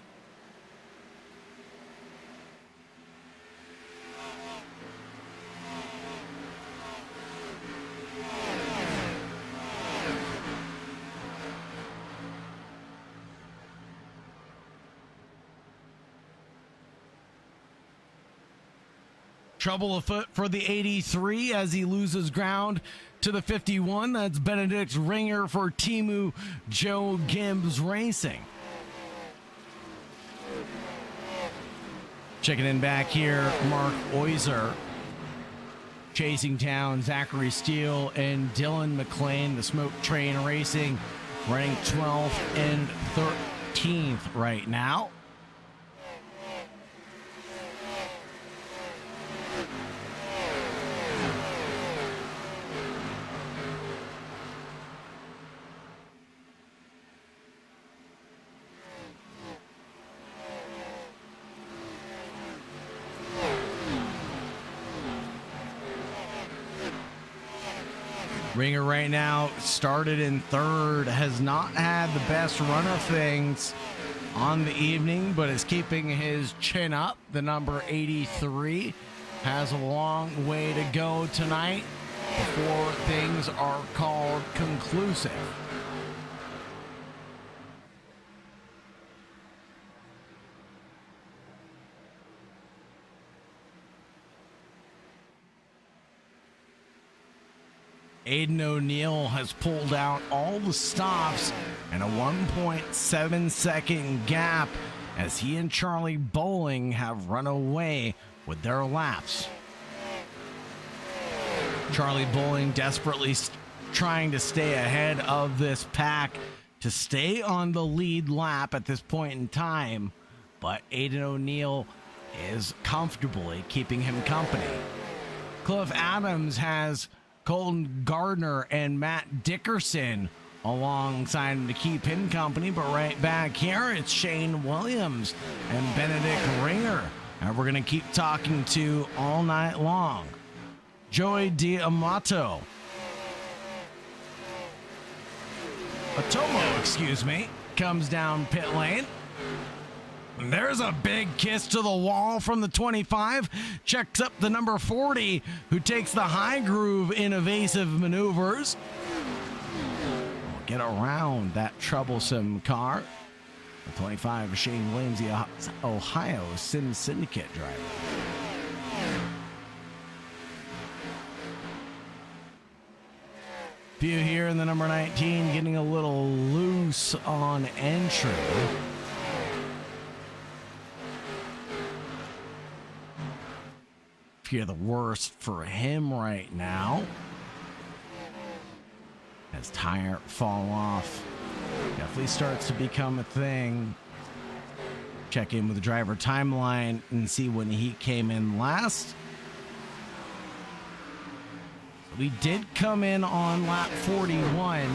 Trouble afoot for the 83 as he loses ground to the 51. That's Benedict Ringer for Timu Joe Gibbs Racing. Checking in back here, Mark Oiser chasing down Zachary Steele and Dylan McLean. The Smoke Train Racing running 12th and 13th right now. Ringer right now started in 3rd, has not had the best run of things on the evening, but is keeping his chin up. The number 83 has a long way to go tonight. before things are called conclusive. Aiden O'Neill has pulled out all the stops and a 1.7 second gap as he and Charlie Bowling have run away with their laps. Charlie Bowling desperately trying to stay ahead of this pack to stay on the lead lap at this point in time, but Aiden O'Neill is comfortably keeping him company. Cliff Adams has Colton Gardner and Matt Dickerson alongside him to keep him company, but right back here it's Shane Williams and Benedict Ringer, and we're going to keep talking to all night long. Joey D'Amato, Atomo, excuse me, comes down pit lane. There's a big kiss to the wall from the 25. Checks up the number 40, who takes the high groove in evasive maneuvers. We'll get around that troublesome car. The 25, Shane Williams, the Ohio Sim Syndicate driver. Few here in the number 19 getting a little loose on entry. Fear the worst for him right now. As tire fall off definitely starts to become a thing. Check in with the driver timeline and see when he came in last. We did come in on lap 41,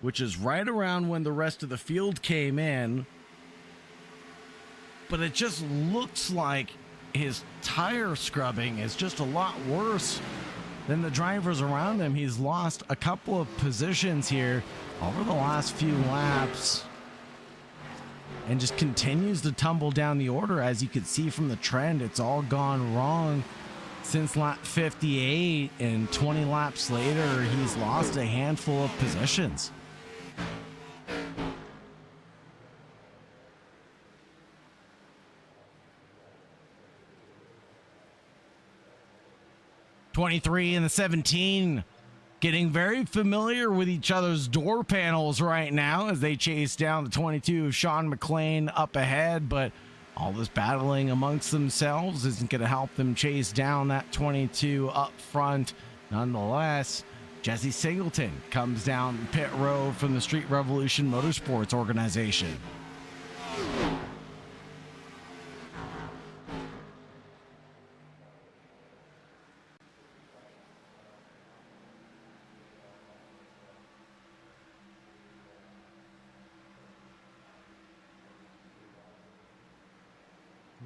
which is right around when the rest of the field came in. But it just looks like his tire scrubbing is just a lot worse than the drivers around him. He's lost a couple of positions here over the last few laps and just continues to tumble down the order. As you can see from the trend, it's all gone wrong since lap 58, and 20 laps later, he's lost a handful of positions. '23 and the 17 getting very familiar with each other's door panels right now as they chase down the 22 of Sean McLean up ahead, but all this battling amongst themselves isn't going to help them chase down that 22 up front. Nonetheless, Jesse Singleton comes down pit road from the Street Revolution Motorsports organization.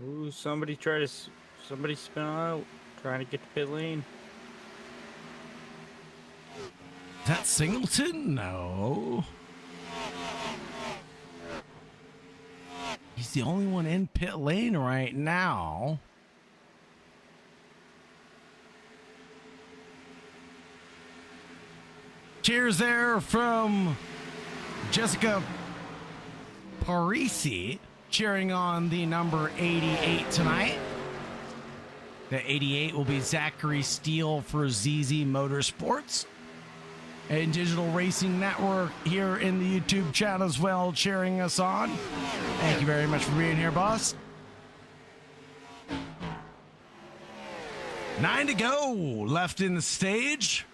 Ooh, somebody spin out, trying to get to pit lane. Is that Singleton? No. He's the only one in pit lane right now. Cheers there from Jessica Parisi, cheering on the number 88 tonight. The 88 will be Zachary Steele for ZZ Motorsports. And Digital Racing Network here in the YouTube chat as well, cheering us on. Thank you very much for being here, boss. 9 to go left in the stage.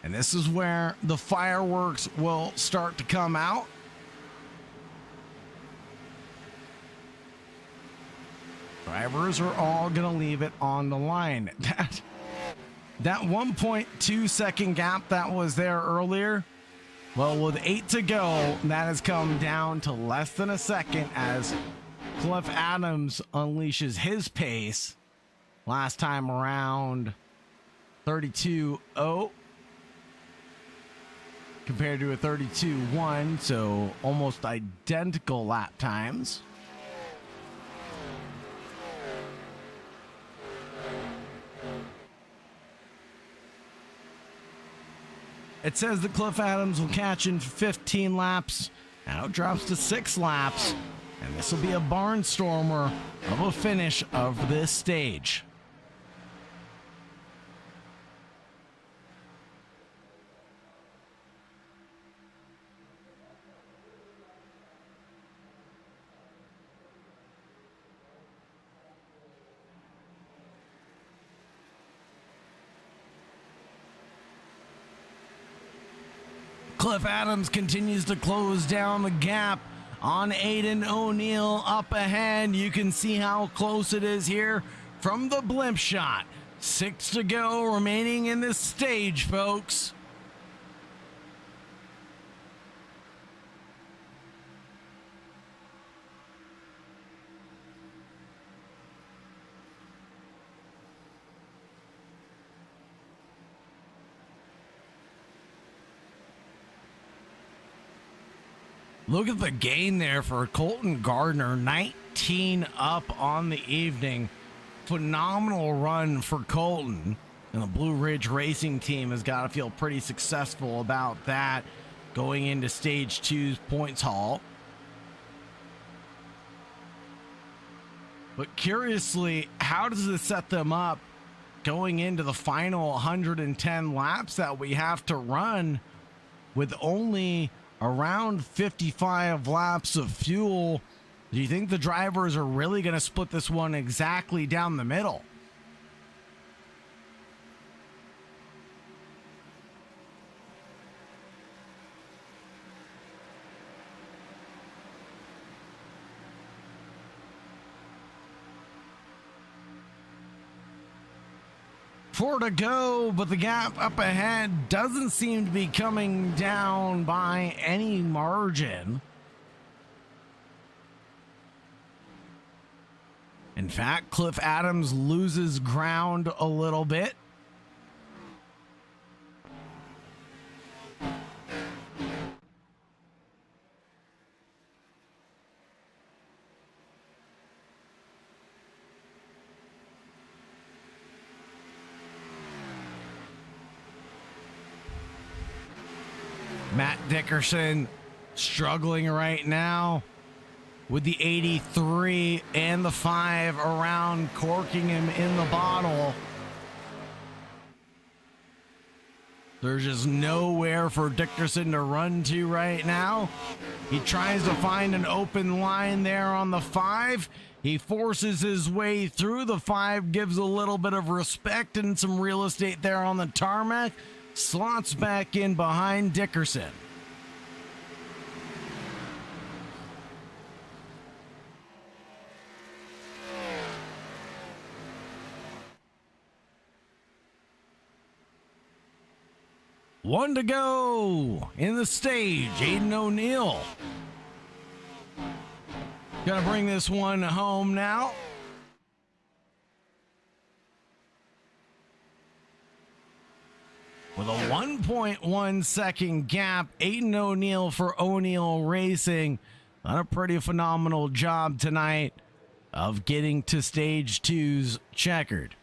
And this is where the fireworks will start to come out. Drivers are all going to leave it on the line. That 1.2 second gap that was there earlier, well, with 8 to go, that has come down to less than a second as Cliff Adams unleashes his pace. Last time around, 32.0 compared to a 32.1, so almost identical lap times. It says that Cliff Adams will catch in 15 laps. Now it drops to 6 laps. And this will be a barnstormer of a finish of this stage. Cliff Adams continues to close down the gap on Aiden O'Neill up ahead. You can see how close it is here from the blimp shot. 6 to go remaining in this stage, folks. Look at the gain there for Colton Gardner, 19 up on the evening. Phenomenal run for Colton. And the Blue Ridge Racing team has got to feel pretty successful about that going into Stage 2's points haul. But curiously, how does this set them up going into the final 110 laps that we have to run with only around 55 laps of fuel? Do you think the drivers are really going to split this one exactly down the middle? Four to go, but the gap up ahead doesn't seem to be coming down by any margin. In fact, Cliff Adams loses ground a little bit. Matt Dickerson struggling right now with the 83 and the 5 around, corking him in the bottle. There's just nowhere for Dickerson to run to right now. He tries to find an open line there on the 5. He forces his way through the 5, gives a little bit of respect and some real estate there on the tarmac. Slots back in behind Dickerson. One to go in the stage. Aiden O'Neill gonna bring this one home now. With a 1.1 second gap, Aiden O'Neill for O'Neill Racing. Done a pretty phenomenal job tonight of getting to Stage 2's checkered.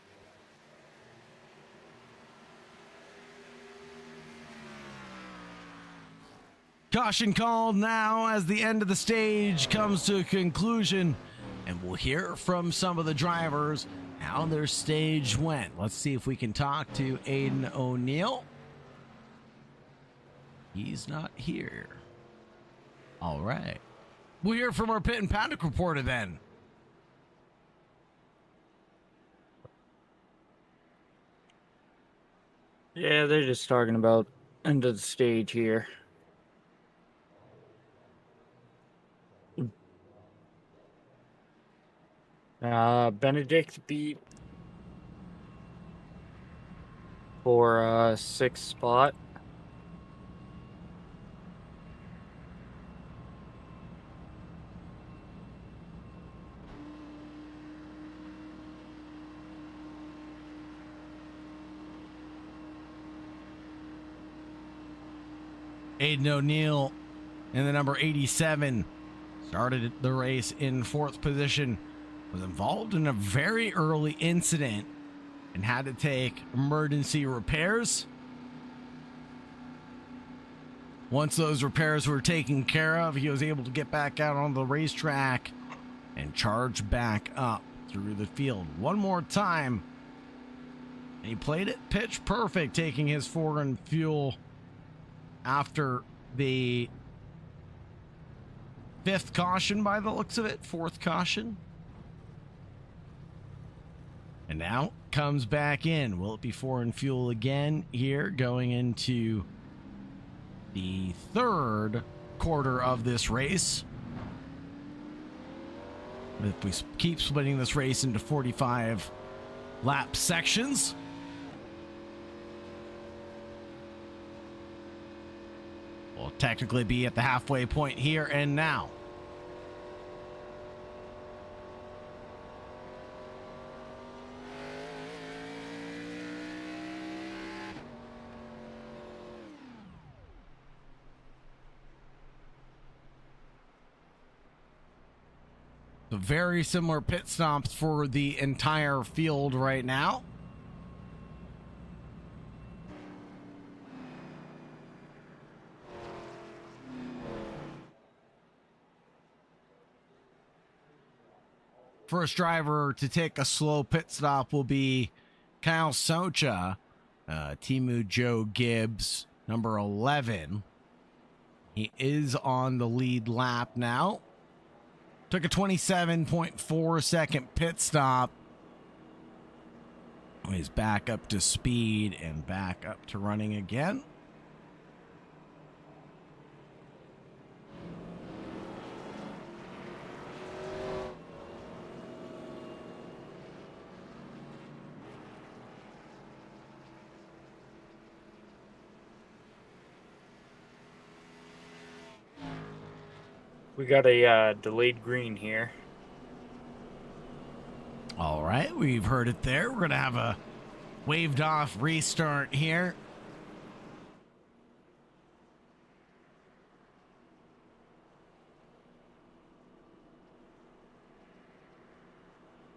Caution called now as the end of the stage comes to a conclusion, and we'll hear from some of the drivers how their stage went. Let's see if we can talk to Aiden O'Neill. He's not here. All right. We'll hear from our pit and paddock reporter then. Yeah, they're just talking about end of the stage here. Benedict beat for 6th spot. Aiden O'Neill in the number 87 started the race in 4th position. Was involved in a very early incident and had to take emergency repairs. Once those repairs were taken care of, he was able to get back out on the racetrack and charge back up through the field one more time. He played it pitch perfect, taking his foreign fuel after the 5th caution by the looks of it, 4th caution. And now comes back in. Will it be foreign fuel again here going into the 3rd quarter of this race? If we keep splitting this race into 45 lap sections, we'll technically be at the halfway point here and now. So very similar pit stops for the entire field right now. First driver to take a slow pit stop will be Kyle Socha, Timu Joe Gibbs, number 11. He is on the lead lap now. Took a 27.4 second pit stop. He's back up to speed and back up to running again. We got a delayed green here. All right, we've heard it there. We're going to have a waved off restart here.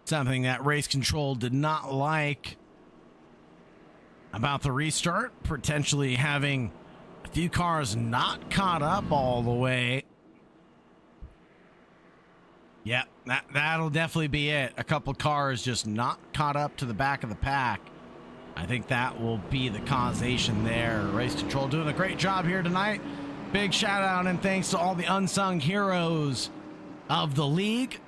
Something that race control did not like about the restart, potentially having a few cars not caught up all the way. Yeah, that'll definitely be it. A couple cars just not caught up to the back of the pack. I think that will be the causation there. Race control doing a great job here tonight. Big shout out and thanks to all the unsung heroes of the league.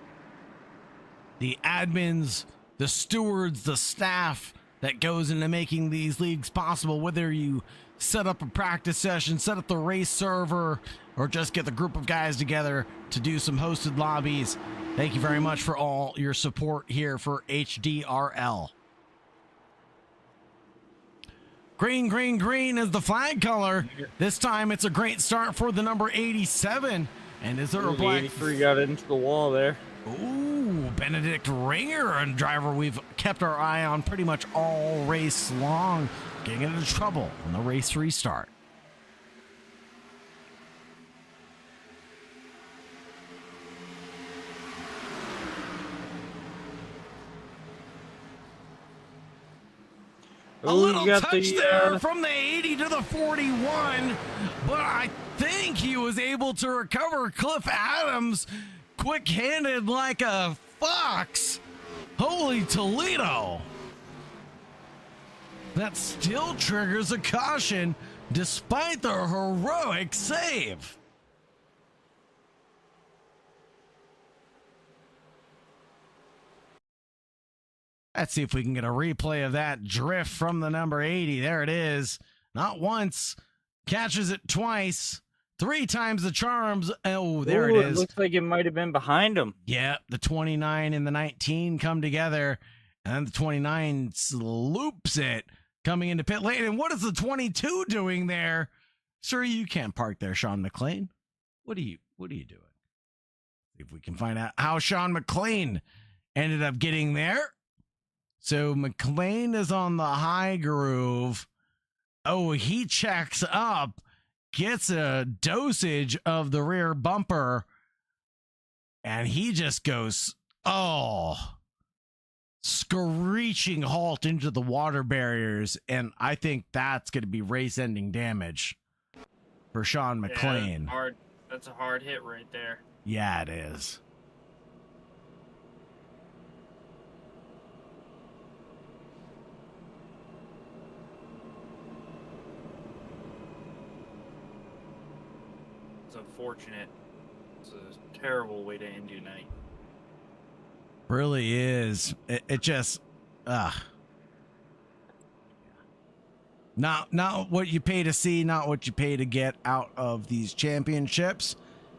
The admins, the stewards, the staff that goes into making these leagues possible, whether you set up a practice session, set up the race server, or just get the group of guys together to do some hosted lobbies. Thank you very much for all your support here for HDRL. Green, green, green is the flag color. This time it's a great start for the number 87. And is there a black... 83 got into the wall there. Ooh, Benedict Ringer, a driver we've kept our eye on pretty much all race long, getting into trouble on the race restart. A little touch there from the 80 to the 41, but I think he was able to recover. Cliff Adams, quick-handed like a fox. Holy Toledo. That still triggers a caution despite the heroic save. Let's see if we can get a replay of that drift from the number 80. There it is. Not once. Catches it twice. 3 times the charms. Oh, there it is. It looks like it might have been behind him. Yeah, the 29 and the 19 come together. And then the 29 loops it coming into pit lane. And what is the 22 doing there? Sir, you can't park there, Sean McLean. What are you doing? See if we can find out how Sean McLean ended up getting there. So McLean is on the high groove. Oh, he checks up, gets a dosage of the rear bumper, and he just goes, screeching halt into the water barriers. And I think that's going to be race-ending damage. for Sean Yeah, McLean. that's a hard hit right there. Yeah, it is. It's unfortunate. It's a terrible way to end your night. Really is. It just, not what you pay to see, not what you pay to get out of these championships.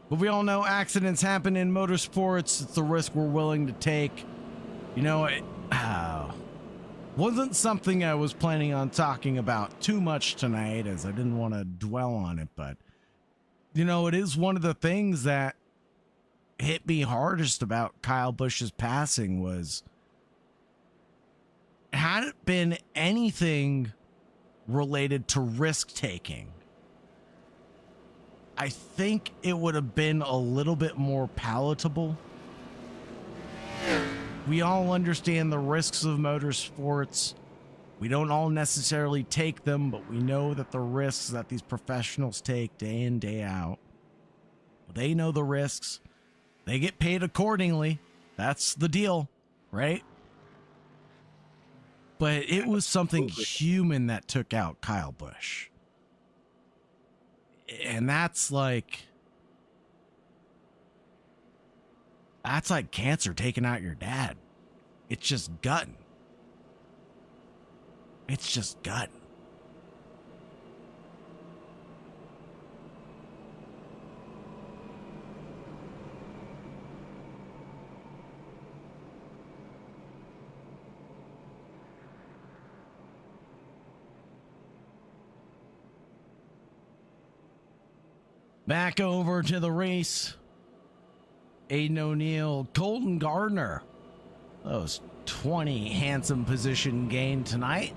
But we all know accidents happen in motorsports. It's the risk we're willing to take. You know, it wasn't something I was planning on talking about too much tonight, as I didn't want to dwell on it. But, you know, it is one of the things that hit me hardest about Kyle Busch's passing was, had it been anything related to risk taking, I think it would have been a little bit more palatable. We all understand the risks of motorsports. We don't all necessarily take them, but we know that the risks that these professionals take day in, day out, they know the risks. They get paid accordingly. That's the deal, right? But it was something human that took out Kyle Busch. And that's like cancer taking out your dad. It's just gutting. It's just gutting. Back over to the race. Aiden O'Neill, Colton Gardner. Those 20 handsome position gain tonight.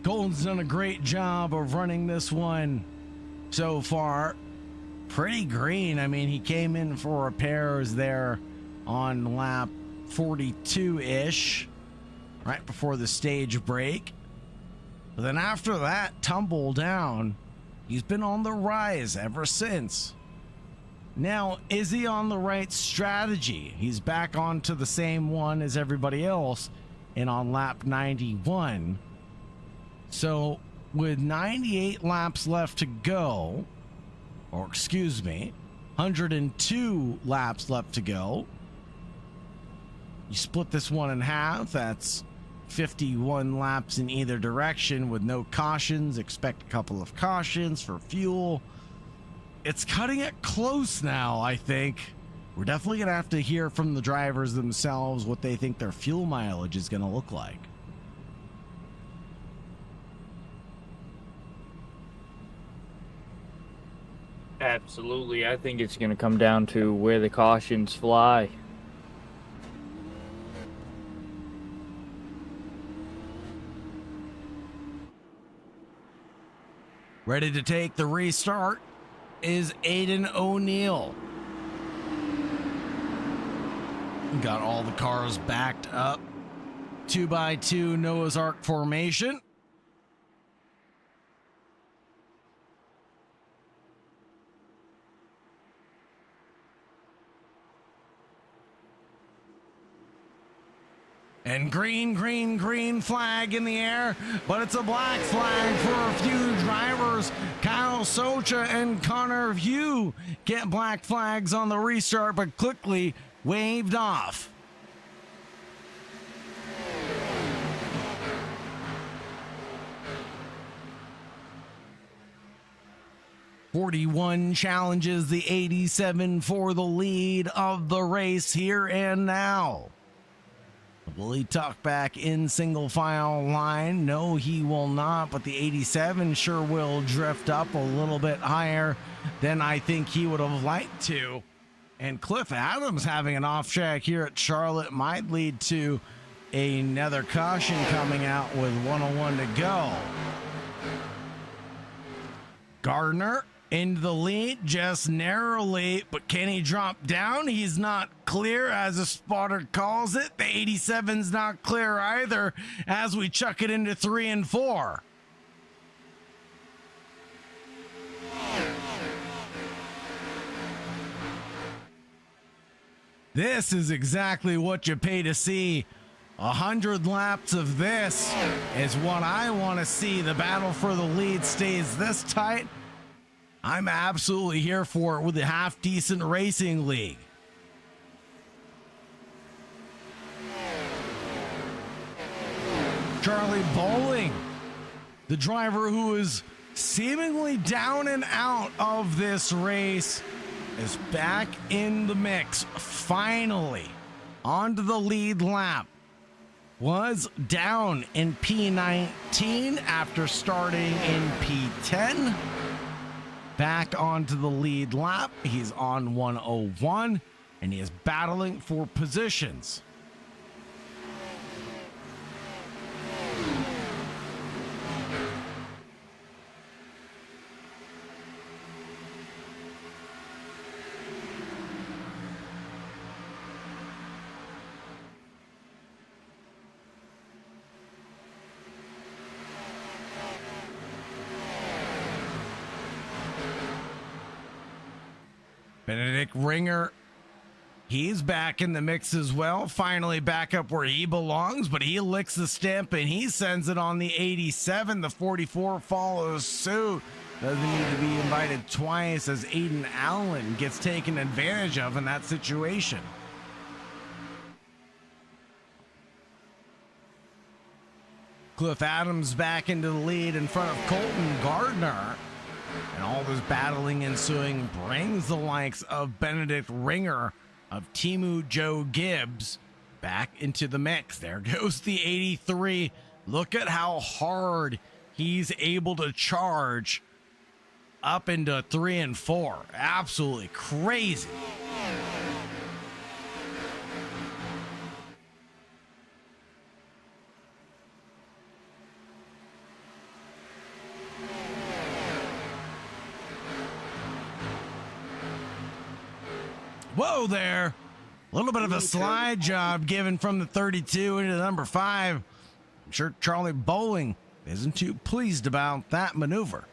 Colton's done a great job of running this one so far. Pretty green. I mean, he came in for repairs there on lap 42-ish, right before the stage break. But then after that tumble down, he's been on the rise ever since. Now, is he on the right strategy? He's back onto the same one as everybody else and on lap 91. So with 98 laps left to go, or excuse me, 102 laps left to go, you split this one in half, that's 51 laps in either direction with no cautions. Expect a couple of cautions for fuel. It's cutting it close now, I think. We're definitely going to have to hear from the drivers themselves what they think their fuel mileage is going to look like. Absolutely. I think it's going to come down to where the cautions fly. Ready to take the restart is Aiden O'Neill. Got all the cars backed up. 2x2 Noah's Ark formation. And green flag in the air, but it's a black flag for a few drivers. Kyle Socha and Connor View get black flags on the restart, but quickly waved off. '41 challenges the 87 for the lead of the race here and now. Will he tuck back in single file line? No, he will not, but the 87 sure will drift up a little bit higher than I think he would have liked to. And Cliff Adams having an off track here at Charlotte might lead to another caution coming out with 101 to go. Gardner into the lead just narrowly, but can he drop down? He's not clear, as a spotter calls it. The 87's not clear either as we chuck it into 3 and 4. This is exactly what you pay to see. 100 laps of this is what I want to see. The battle for the lead stays this tight. I'm absolutely here for it with the Half Decent Racing League. Charlie Bowling, the driver who is seemingly down and out of this race, is back in the mix. Finally, onto the lead lap. Was down in P19 after starting in P10. Back onto the lead lap. He's on 101, and he is battling for positions. Benedict Ringer, he's back in the mix as well. Finally back up where he belongs, but he licks the stamp and he sends it on the 87. The 44 follows suit. Doesn't need to be invited twice as Aiden Allen gets taken advantage of in that situation. Cliff Adams back into the lead in front of Colton Gardner. And all this battling ensuing brings the likes of Benedict Ringer of Timu Joe Gibbs back into the mix. There goes the 83. Look at how hard he's able to charge up into 3 and 4. Absolutely crazy. Whoa there. A little bit of a slide job given from the 32 into the number 5. I'm sure Charlie Bowling isn't too pleased about that maneuver.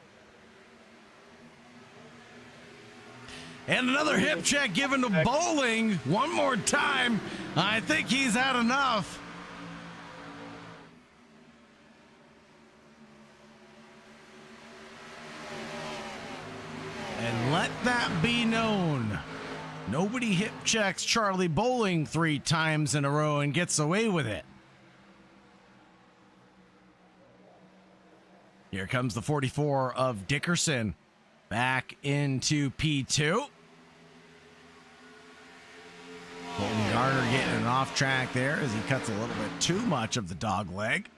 And another hip check given to Bowling one more time. I think he's had enough. And let that be known. Nobody hip checks Charlie Bowling 3 times in a row and gets away with it. Here comes the 44 of Dickerson back into P2. Colton Garner getting an off track there as he cuts a little bit too much of the dog leg.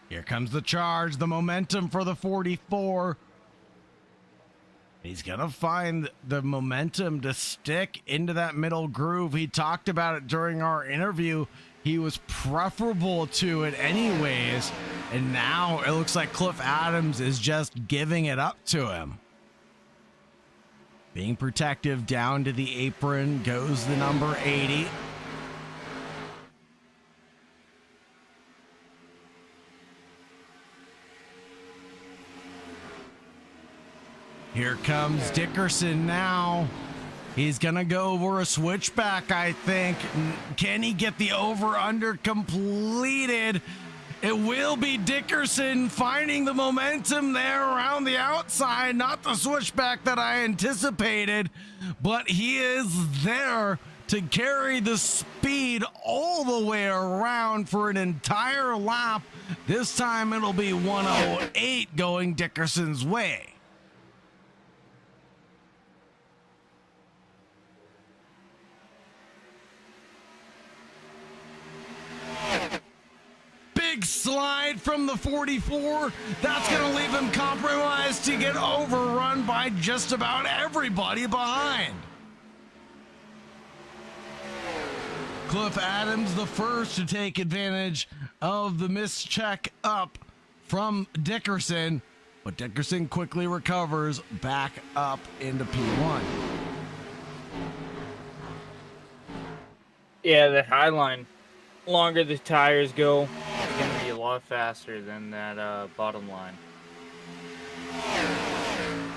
Here comes the charge, the momentum for the 44. He's going to find the momentum to stick into that middle groove. He talked about it during our interview. He was preferable to it anyways. And now it looks like Cliff Adams is just giving it up to him. Being protective down to the apron goes the number 80. Here comes Dickerson now. He's going to go over a switchback, I think. Can he get the over-under completed? It will be Dickerson finding the momentum there around the outside. Not the switchback that I anticipated, but he is there to carry the speed all the way around for an entire lap. This time it'll be 108 going Dickerson's way. Big slide from the 44. That's going to leave him compromised to get overrun by just about everybody behind. Cliff Adams, the first to take advantage of the mischeck up from Dickerson, but Dickerson quickly recovers back up into P1. Yeah, the high line longer the tires go, it's going to be a lot faster than that bottom line.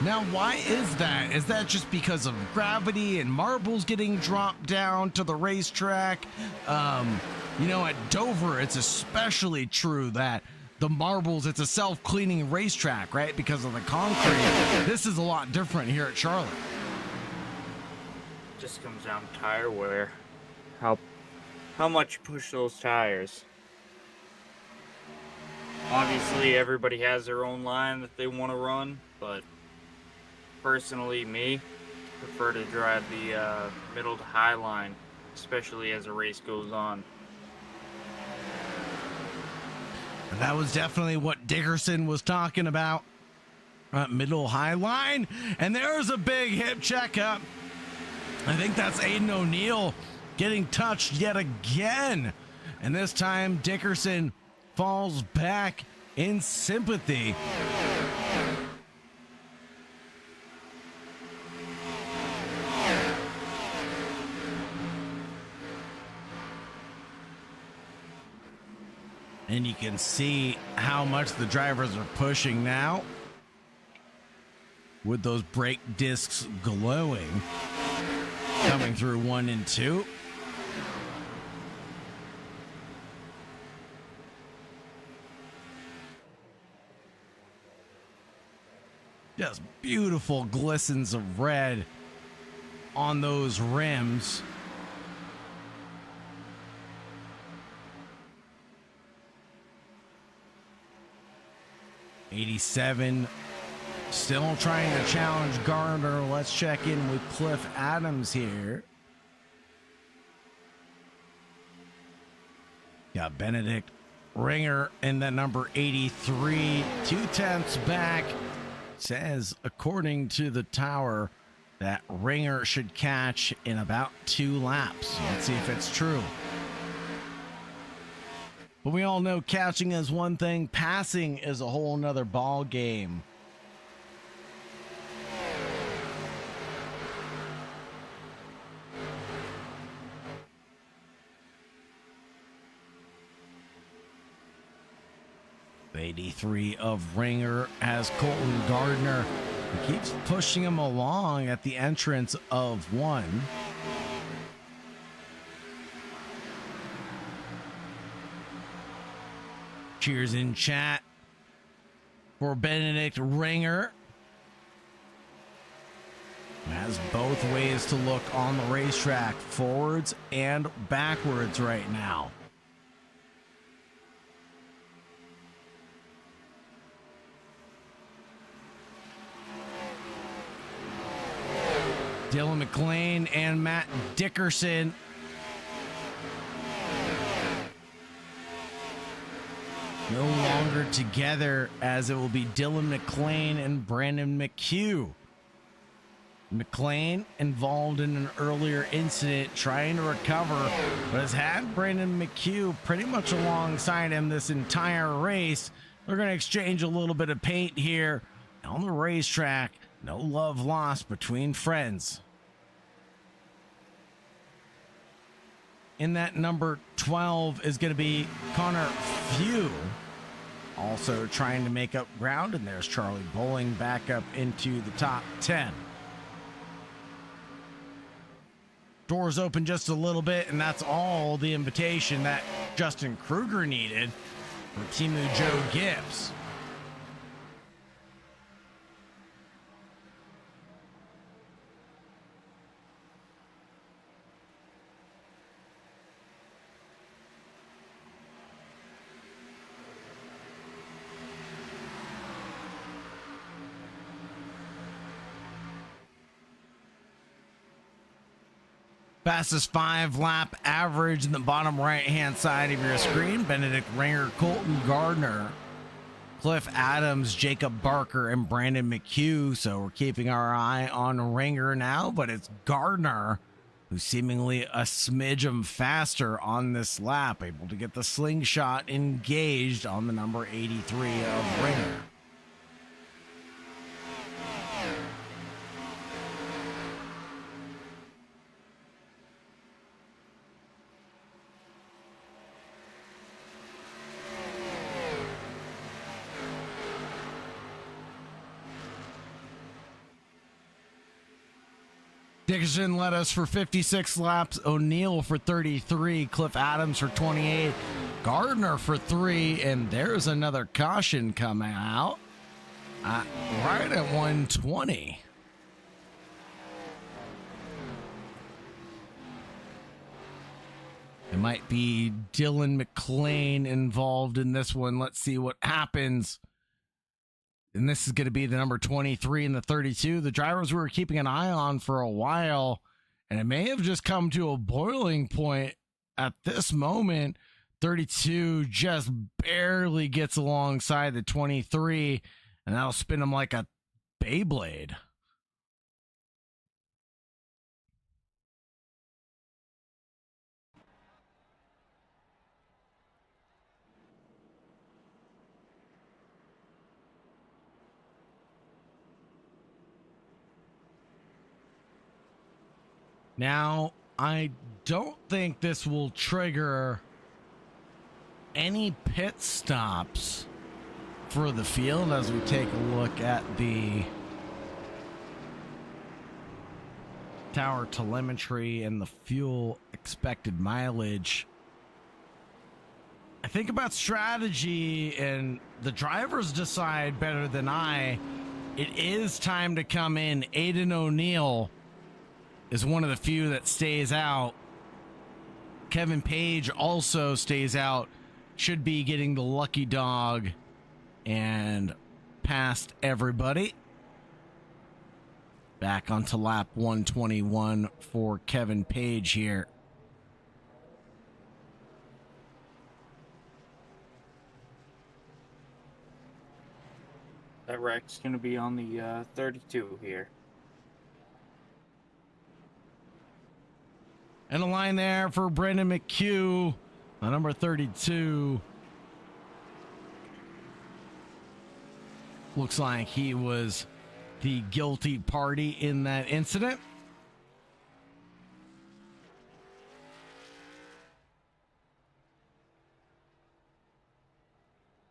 Now, why is that? Is that just because of gravity and marbles getting dropped down to the racetrack? At Dover, it's especially true that the marbles, it's a self-cleaning racetrack, right? Because of the concrete. This is a lot different here at Charlotte. Just comes down to tire wear. How much you push those tires. Obviously, everybody has their own line that they want to run, but personally, me, prefer to drive the middle to high line, especially as the race goes on. That was definitely what Dickerson was talking about. Middle high line. And there's a big hip checkup. I think that's Aiden O'Neill getting touched yet again. And this time Dickerson falls back in sympathy. And you can see how much the drivers are pushing now with those brake discs glowing, coming through 1 and 2. Just beautiful glistens of red on those rims. '87 still trying to challenge Gardner. Let's check in with Cliff Adams here. Got Benedict Ringer in that number 83, 2/10 back. Says, according to the tower, that Ringer should catch in about 2 laps. Let's see if it's true. But we all know catching is one thing, passing is a whole nother ball game. The 83 of Ringer has Colton Gardner. He keeps pushing him along at the entrance of 1. Cheers in chat for Benedict Ringer. Has both ways to look on the racetrack, forwards and backwards right now. Dylan McLean and Matt Dickerson no longer together, as it will be Dylan McLean and Brandon McHugh. McLean involved in an earlier incident trying to recover, but has had Brandon McHugh pretty much alongside him this entire race. They're going to exchange a little bit of paint here on the racetrack. No love lost between friends. In that number 12 is going to be Connor Few, also trying to make up ground, and there's Charlie Bowling back up into the top 10. Doors open just a little bit, and that's all the invitation that Justin Kruger needed for Timu Joe Gibbs. Fastest 5-lap average in the bottom right-hand side of your screen. Benedict Ringer, Colton Gardner, Cliff Adams, Jacob Barker, and Brandon McHugh. So we're keeping our eye on Ringer now, but it's Gardner who's seemingly a smidge faster on this lap, able to get the slingshot engaged on the number 83 of Ringer. Dickerson led us for 56 laps. O'Neill for 33. Cliff Adams for 28. Gardner for 3. And there's another caution coming out right at 120. It might be Dylan McLean involved in this one. Let's see what happens. And this is going to be the number 23 and the 32. The drivers we were keeping an eye on for a while, and it may have just come to a boiling point at this moment. 32 just barely gets alongside the 23, and that'll spin him like a Beyblade. Now, I don't think this will trigger any pit stops for the field as we take a look at the tower telemetry and the fuel expected mileage. I think about strategy, and the drivers decide better than I. It is time to come in. Aiden O'Neill is one of the few that stays out. Kevin Page also stays out. Should be getting the lucky dog and past everybody. Back onto lap 121 for Kevin Page here. That wreck's going to be on the 32 here. And a line there for Brendan McHugh, the number 32. Looks like he was the guilty party in that incident.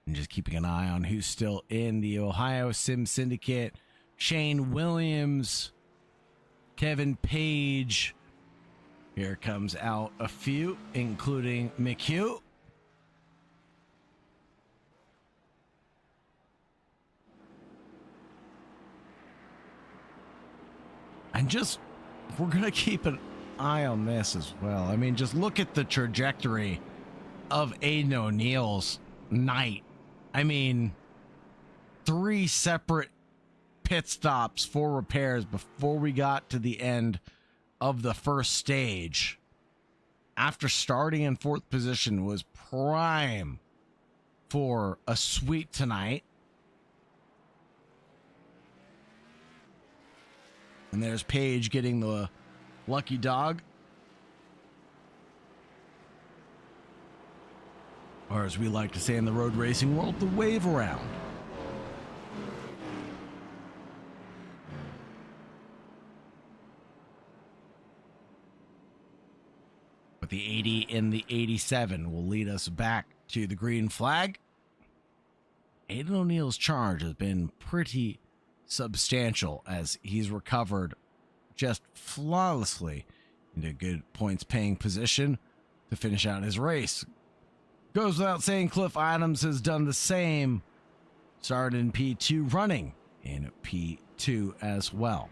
And just keeping an eye on who's still in the Ohio Sim Syndicate. Shane Williams, Kevin Page. Here comes out a few, including McHugh. And just, we're going to keep an eye on this as well. I mean, just look at the trajectory of Aiden O'Neill's night. I mean, 3 separate pit stops for repairs before we got to the end of the first stage. After starting in 4th position, was prime for a sweep tonight. And there's Page getting the lucky dog, or as we like to say in the road racing world, the wave around. But the 80 and the 87 will lead us back to the green flag. Aiden O'Neill's charge has been pretty substantial as he's recovered just flawlessly into good points paying position to finish out his race. Goes without saying, Cliff Adams has done the same. Started in P2, running in P2 as well.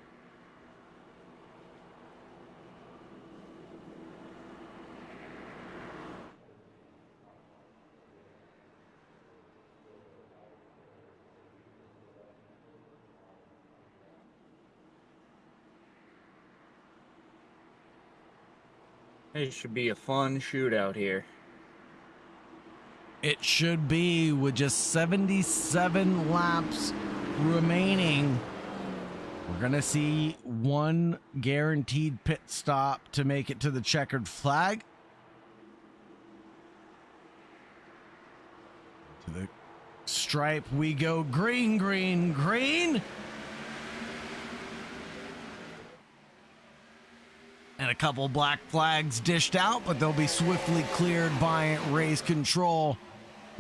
It should be a fun shootout here. It should be, with just 77 laps remaining. We're going to see one guaranteed pit stop to make it to the checkered flag. To the stripe we go. Green, green, green. And a couple black flags dished out, but they'll be swiftly cleared by race control.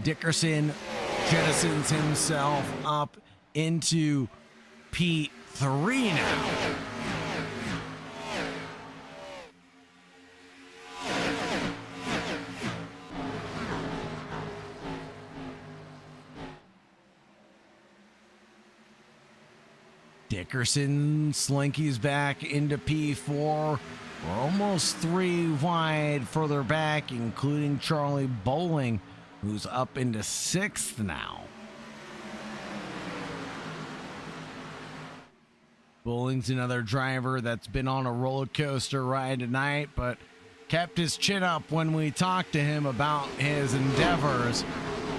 Dickerson jettisons himself up into P3 now. Dickerson slinkies back into P4. We're almost 3 wide further back, including Charlie Bowling, who's up into 6th now. Bowling's another driver that's been on a roller coaster ride tonight, but kept his chin up when we talked to him about his endeavors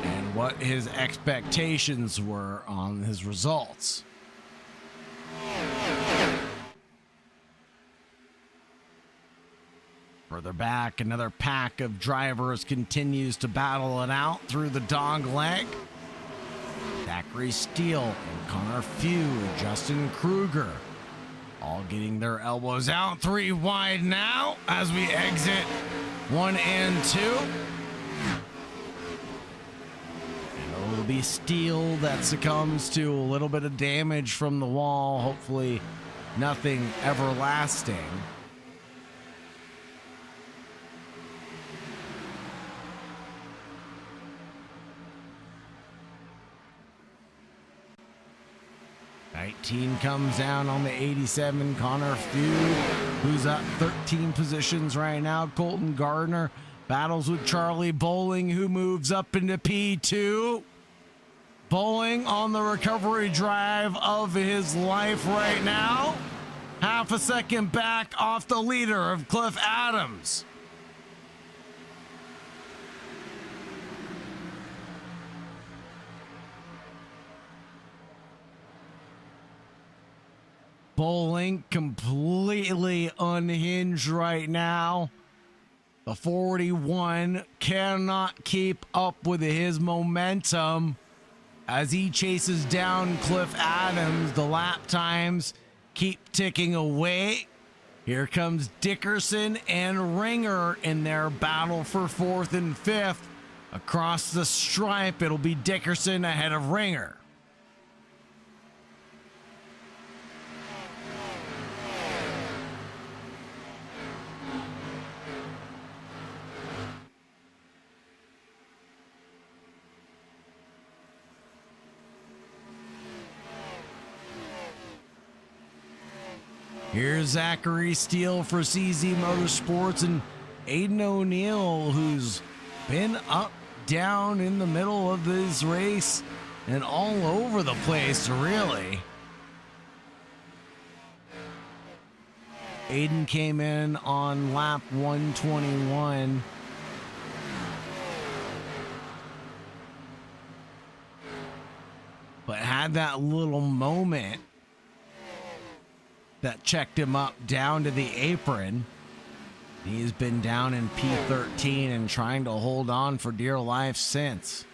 and what his expectations were on his results. Further back, another pack of drivers continues to battle it out through the dog leg. Zachary Steele and Connor Few, Justin Kruger, all getting their elbows out. 3 wide now as we exit 1 and 2. And it'll be Steele that succumbs to a little bit of damage from the wall. Hopefully nothing everlasting. Comes down on the 87, Connor Few, who's up 13 positions right now. Colton Gardner battles with Charlie Bowling, who moves up into P2. Bowling on the recovery drive of his life right now. Half a second back off the leader of Cliff Adams. Bowling completely unhinged right now. The 41 cannot keep up with his momentum as he chases down Cliff Adams. The lap times keep ticking away. Here comes Dickerson and Ringer in their battle for 4th and 5th. Across the stripe, it'll be Dickerson ahead of Ringer. Here's Zachary Steele for CZ Motorsports and Aiden O'Neill, who's been up, down in the middle of this race and all over the place, really. Aiden came in on lap 121. But had that little moment that checked him up down to the apron. He's been down in P13 and trying to hold on for dear life since.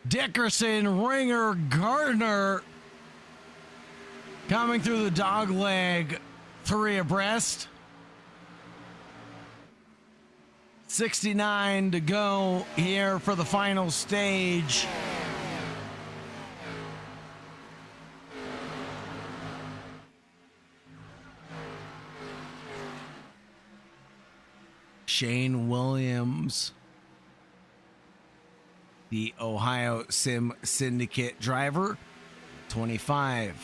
Dickerson, Ringer, Gardner coming through the dog leg, 3 abreast. 69 to go here for the final stage. Shane Williams, the Ohio Sim Syndicate driver, 25,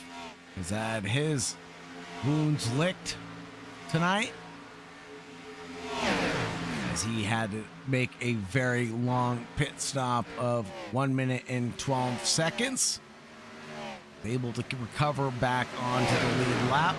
has had his wounds licked tonight as he had to make a very long pit stop of 1 minute and 12 seconds. Able to recover back onto the lead lap.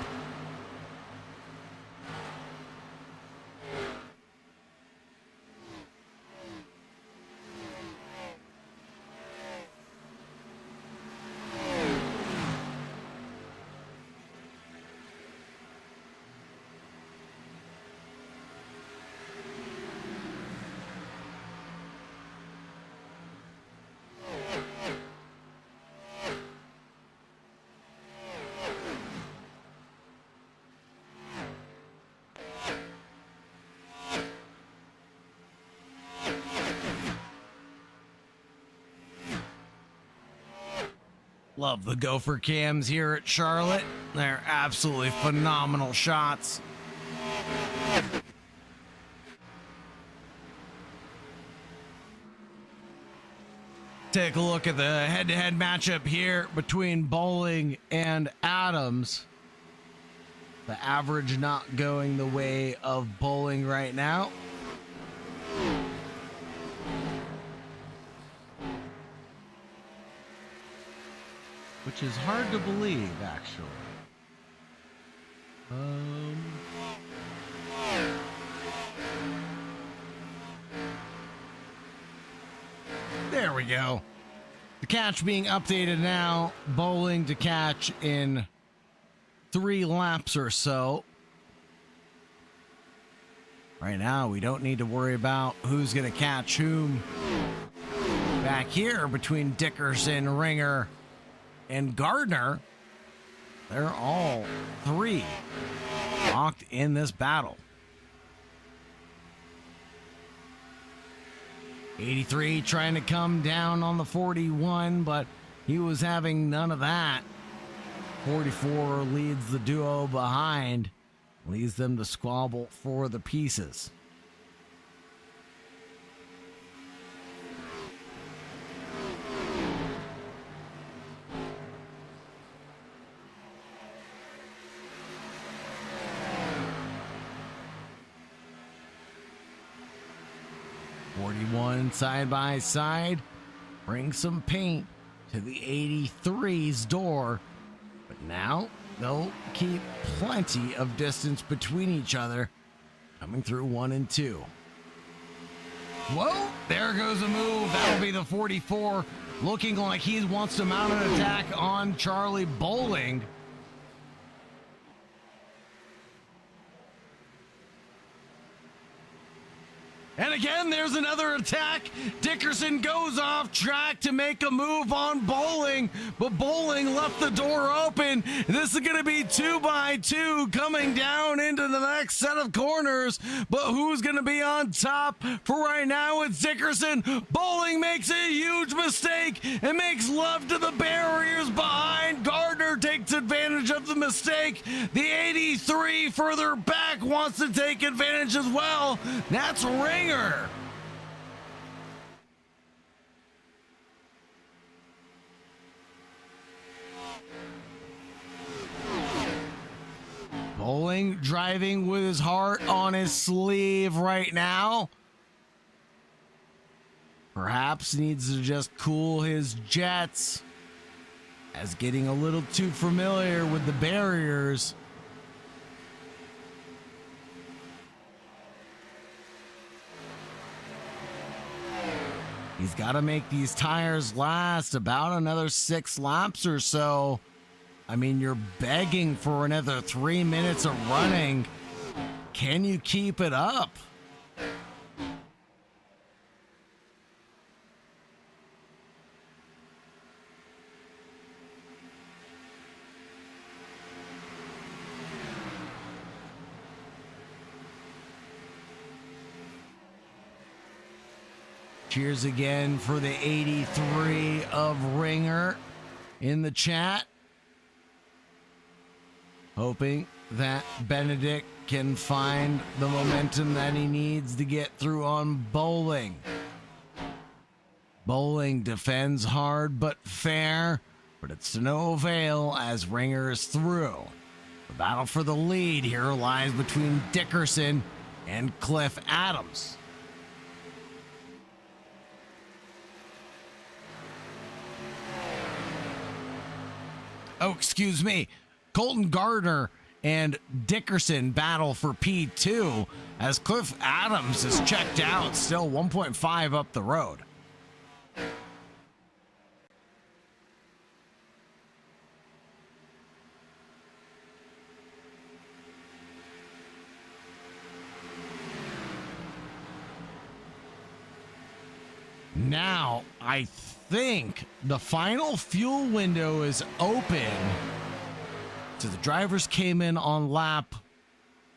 Love the gopher cams here at Charlotte. They're absolutely phenomenal shots. Take a look at the head-to-head matchup here between Bowling and Adams. The average not going the way of Bowling right now. Which is hard to believe, actually. There we go. The catch being updated now. Bowling to catch in 3 laps or so. Right now, we don't need to worry about who's going to catch whom. Back here between Dickerson, Ringer, and Gardner, they're all 3 locked in this battle. 83 trying to come down on the 41, but he was having none of that. 44 leads the duo behind, leaves them to squabble for the pieces. Side by side, bring some paint to the 83's door, but now they'll keep plenty of distance between each other, coming through 1 and 2. Whoa, there goes a move. That'll be the 44, looking like he wants to mount an attack on Charlie Bowling. And again, there's another attack. Dickerson goes off track to make a move on Bowling, but Bowling left the door open. This is going to be 2 by 2 coming down into the next set of corners, but who's going to be on top? For right now, it's Dickerson. Bowling makes a huge mistake and makes love to the barriers behind. Gardner takes advantage of the mistake. The 83 further back wants to take advantage as well. That's Ringer. Bowling driving with his heart on his sleeve right now. Perhaps needs to just cool his jets, as getting a little too familiar with the barriers. He's got to make these tires last about another 6 laps or so. I mean, you're begging for another 3 minutes of running. Can you keep it up? Cheers again for the 83 of Ringer in the chat. Hoping that Benedict can find the momentum that he needs to get through on Bowling. Bowling defends hard but fair, but it's to no avail as Ringer is through. The battle for the lead here lies between Dickerson and Cliff Adams. Oh, excuse me. Colton Gardner and Dickerson battle for P2 as Cliff Adams is checked out, still 1.5 up the road. Now, I think the final fuel window is open. So the drivers came in on lap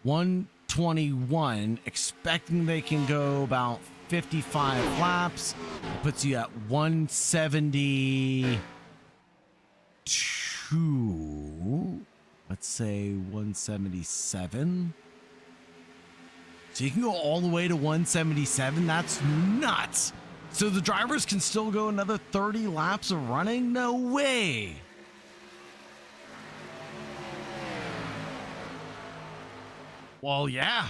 121, expecting they can go about 55 laps. It puts you at 170. to, let's say, 177. So you can go all the way to 177. That's nuts. So the drivers can still go another 30 laps of running? No way. Well, yeah.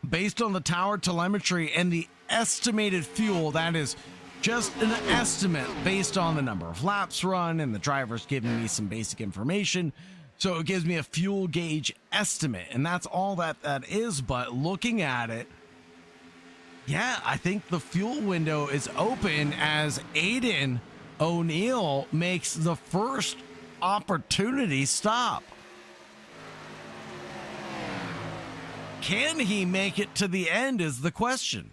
Based on the tower telemetry and the estimated fuel, that is just an estimate based on the number of laps run and the drivers giving me some basic information. So it gives me a fuel gauge estimate, and that's all that is. But looking at it, yeah, I think the fuel window is open as Aiden O'Neill makes the first opportunity stop. Can he make it to the end is the question.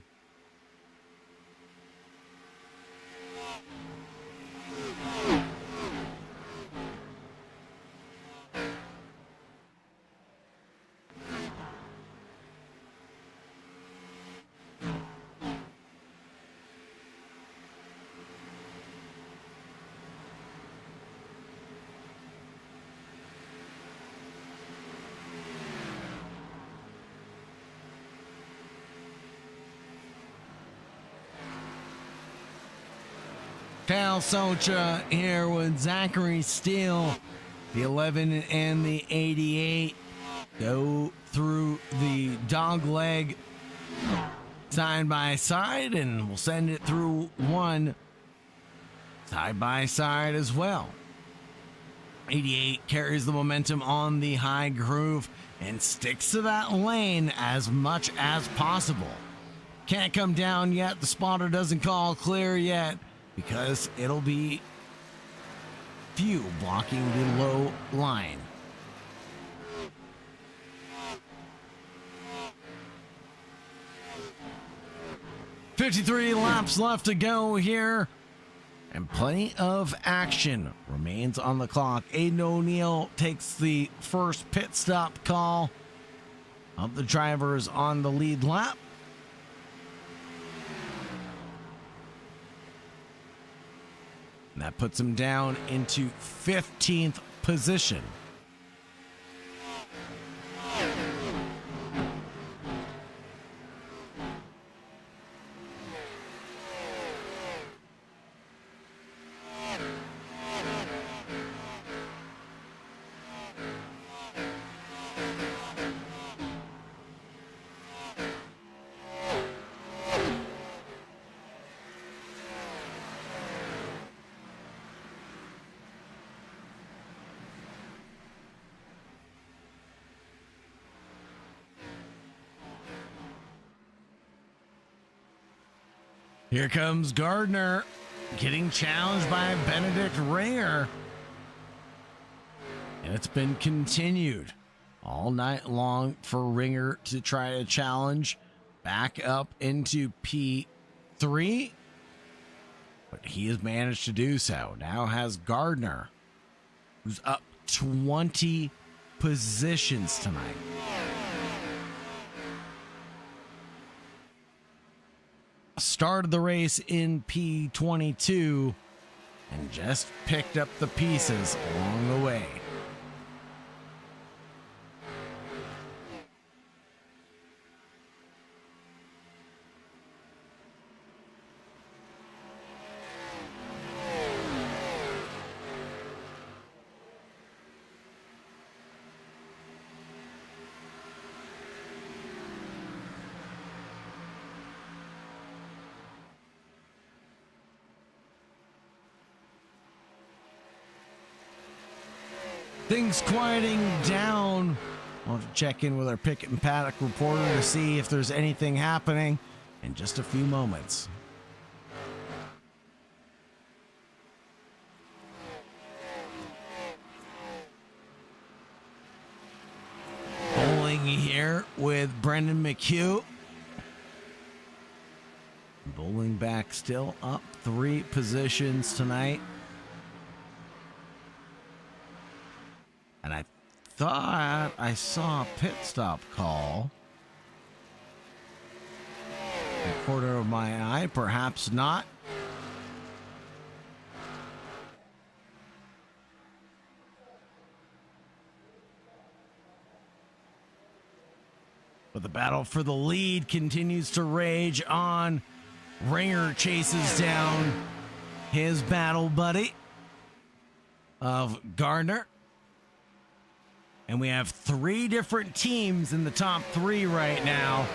Cal Socha here with Zachary Steele. The 11 and the 88 go through the dog leg side by side, and we'll send it through one side by side as well. 88 carries the momentum on the high groove and sticks to that lane as much as possible. Can't come down yet. The spotter doesn't call clear yet, because it'll be few blocking the low line. "53 laps left to go here, and plenty of action remains on the clock." Aiden O'Neill takes the first pit stop call of the drivers on the lead lap. And that puts him down into 15th position. Here comes Gardner getting challenged by Benedict Ringer. And it's been continued all night long for Ringer to try to challenge back up into P3. But he has managed to do so. Now has Gardner, who's up 20 positions tonight. Started the race in P22 and just picked up the pieces along the way. Things quieting down. We'll have to check in with our Pickett and Paddock reporter to see if there's anything happening in just a few moments. Bowling here with Brendan McHugh. Bowling back still up 3 positions tonight. And I thought I saw a pit stop call in the corner of my eye. Perhaps not. But the battle for the lead continues to rage on. Ringer chases down his battle buddy of Gardner. And we have 3 different teams in the top 3 right now.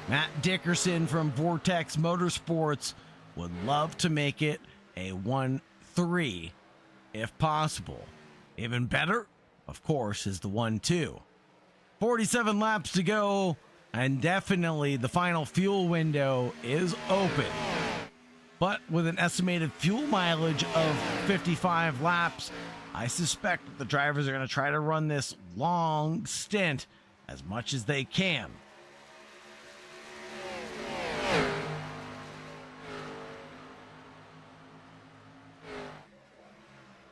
Matt Dickerson from Vortex Motorsports would love to make it a 1-3 if possible. Even better, of course, is the 1-2. 47 laps to go, and definitely the final fuel window is open. But with an estimated fuel mileage of 55 laps, I suspect that the drivers are going to try to run this long stint as much as they can.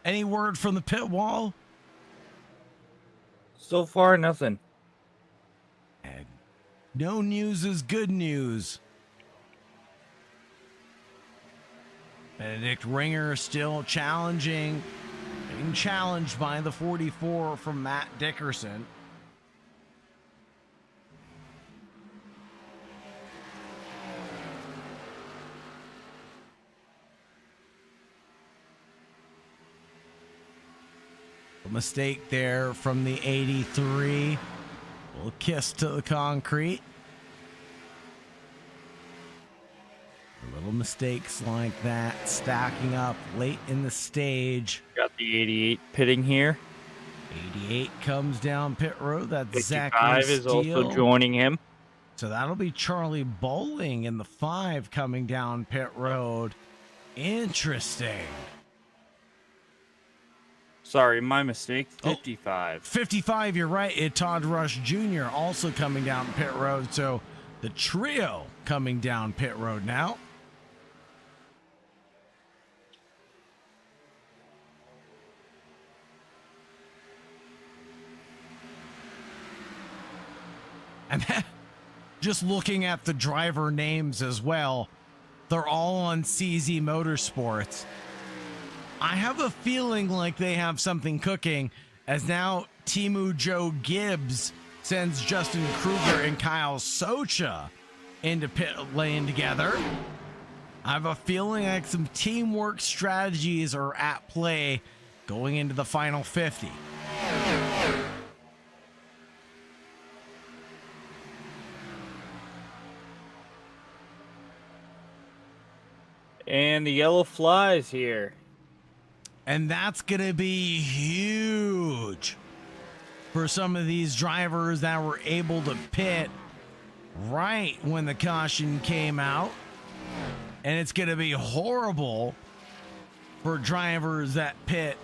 Any word from the pit wall? So far, nothing. And no news is good news. Benedict Ringer still challenging, being challenged by the 44 from Matt Dickerson. A mistake there from the 83. A little kiss to the concrete. Little mistakes like that stacking up late in the stage. Got the 88 pitting here. 88 comes down pit road. That's 55 Zachary is Steele. also joining him. So that'll be Charlie Bowling in the 5 coming down pit road. Interesting. Sorry, my mistake. 55. 55, you're right. Todd Rush Jr. also coming down pit road. So the trio coming down pit road now. And just looking at the driver names as well, they're all on CZ Motorsports. I have a feeling like they have something cooking, as now Timu Joe Gibbs sends Justin Kruger and Kyle Socha into pit lane together. I have a feeling like some teamwork strategies are at play going into the final 50. And the yellow flies here. And that's going to be huge for some of these drivers that were able to pit right when the caution came out. And it's going to be horrible for drivers that pit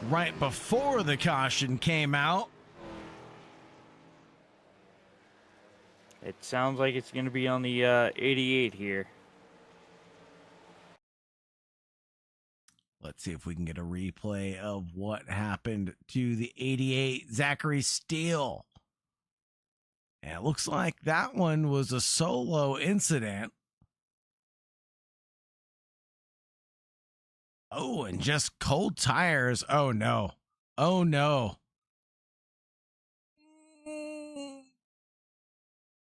right before the caution came out. It sounds like it's going to be on the 88 here. Let's see if we can get a replay of what happened to the 88 Zachary Steele. And it looks like that one was a solo incident. Oh, and just cold tires. Oh, no. Oh, no.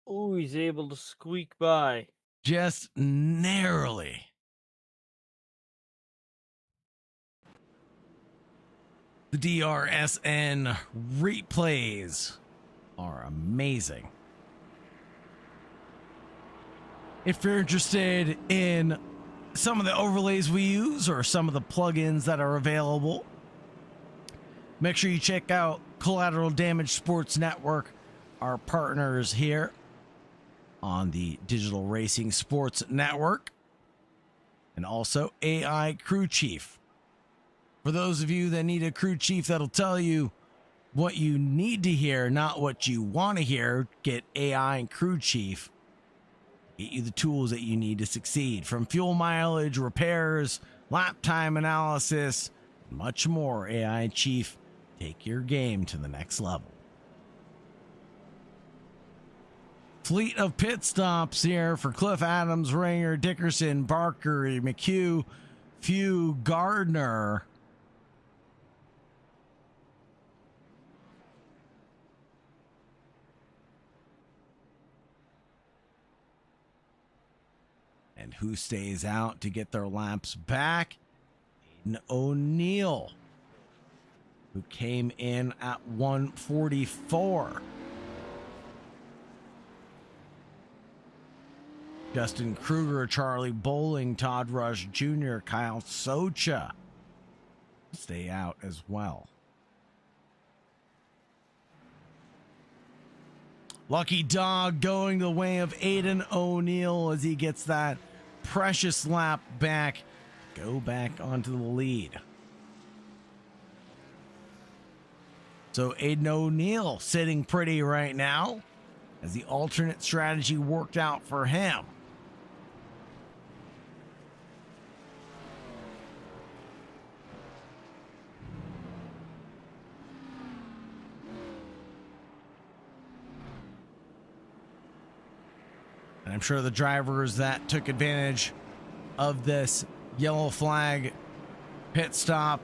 Oh, he's able to squeak by. Just narrowly. The DRSN replays are amazing. If you're interested in some of the overlays we use or some of the plugins that are available, make sure you check out Collateral Damage Sports Network, our partners here on the Digital Racing Sports Network, and also AI Crew Chief. For those of you that need a crew chief that'll tell you what you need to hear, not what you want to hear, get AI and Crew Chief. Get you the tools that you need to succeed, from fuel mileage, repairs, lap time analysis, and much more. AI Chief, take your game to the next level. Fleet of pit stops here for Cliff Adams, Ringer, Dickerson, Barker, McHugh, Few, Gardner. And who stays out to get their laps back? Aiden O'Neill, who came in at 144. Justin Kruger, Charlie Bowling, Todd Rush Jr., Kyle Socha stay out as well. Lucky Dog going the way of Aiden O'Neill as he gets that precious lap back. Go back onto the lead. So Aiden O'Neill sitting pretty right now as the alternate strategy worked out for him. And I'm sure the drivers that took advantage of this yellow flag pit stop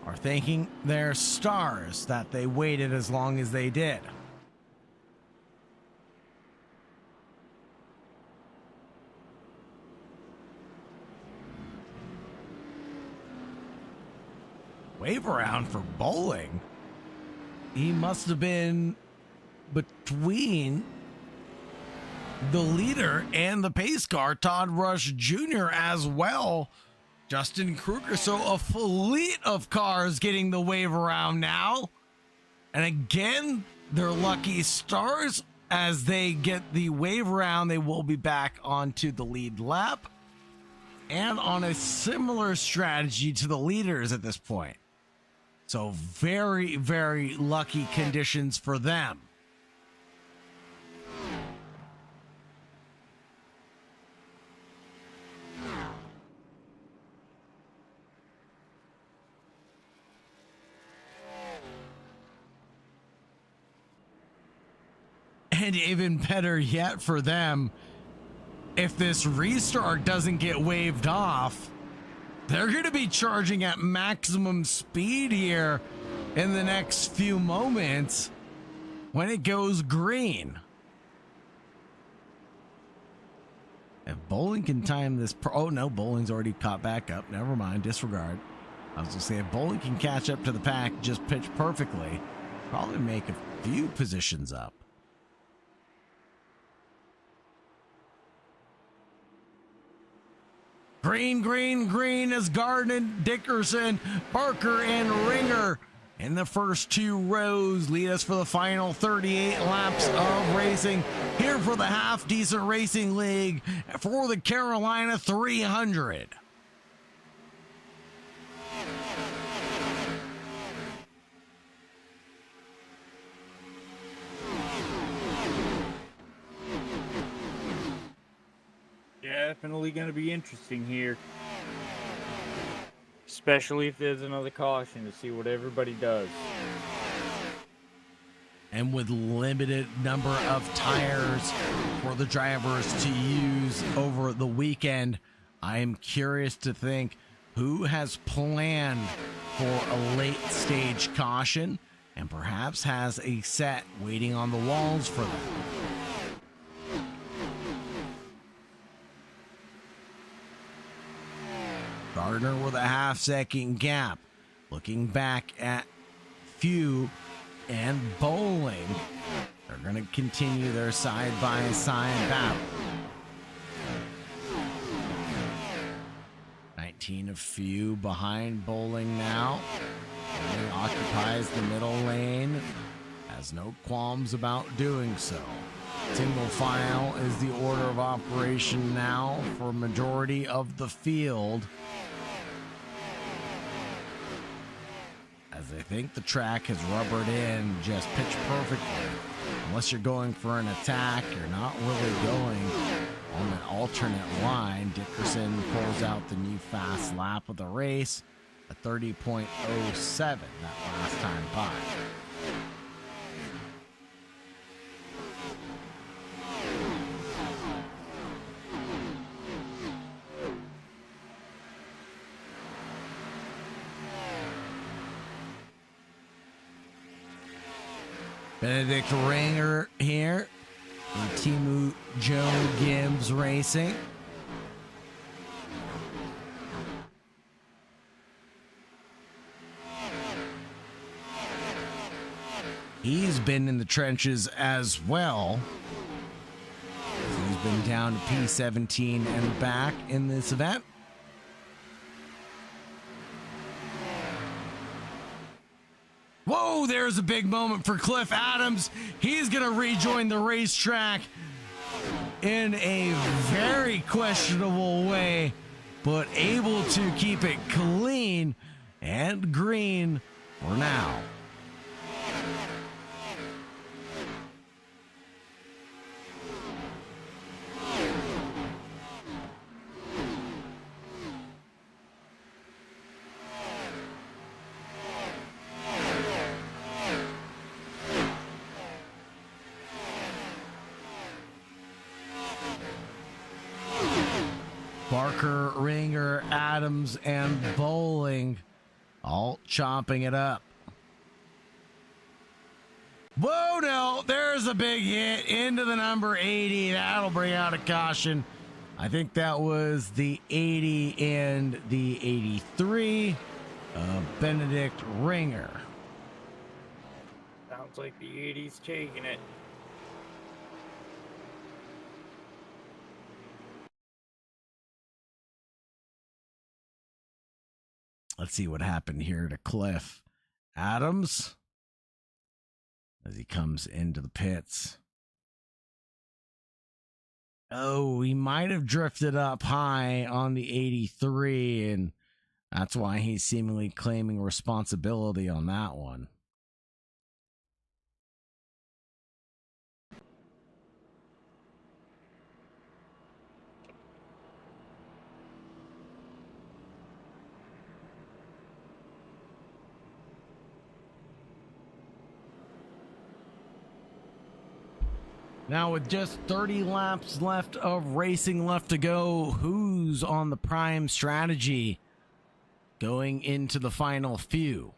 are thanking their stars that they waited as long as they did. Wave around for Bowling. He must have been between the leader and the pace car, Todd Rush Jr. as well. Justin Kruger, so a fleet of cars getting the wave around now. And again, they're lucky stars as they get the wave around. They will be back onto the lead lap and on a similar strategy to the leaders at this point. So very, very lucky conditions for them. And even better yet for them, if this restart doesn't get waved off, they're going to be charging at maximum speed here in the next few moments when it goes green. If Bowling can time this... oh, no, Bowling's already caught back up. Never mind, disregard. I was going to say, if Bowling can catch up to the pack, just pitch perfectly, probably make a few positions up. Green, green, green is Garden, Dickerson, Parker, and Ringer in the first two rows. Lead us for the final 38 laps of racing here for the Half Decent Racing League for the Carolina 300. Definitely going to be interesting here. Especially if there's another caution to see what everybody does. And with limited number of tires for the drivers to use over the weekend, I am curious to think who has planned for a late stage caution and perhaps has a set waiting on the walls for them. Gardner with a half-second gap. Looking back at Few and Bowling. They're going to continue their side-by-side battle. 19 of Few behind Bowling now. Bowling occupies the middle lane. Has no qualms about doing so. Single file is the order of operation now for majority of the field. As I think the track has rubbered in just pitch perfectly. Unless you're going for an attack, you're not really going on an alternate line. Dickerson pulls out the new fast lap of the race, a 30.07 that last time by. Benedict Ringer here from Timu Joe Gibbs Racing. He's been in the trenches as well. He's been down to P17 and back in this event. Whoa, there's a big moment for Cliff Adams. He's going to rejoin the racetrack in a very questionable way, but able to keep it clean and green for now. Barker, Ringer, Adams, and Bowling all chopping it up. Whoa, no, there's a big hit into the number 80. That'll bring out a caution. I think that was the 80 and the 83 of Benedict Ringer. Sounds like the 80's taking it. Let's see what happened here to Cliff Adams as he comes into the pits. Oh, he might have drifted up high on the 83, and that's why he's seemingly claiming responsibility on that one. Now, with just 30 laps left of racing left to go, who's on the prime strategy going into the final few?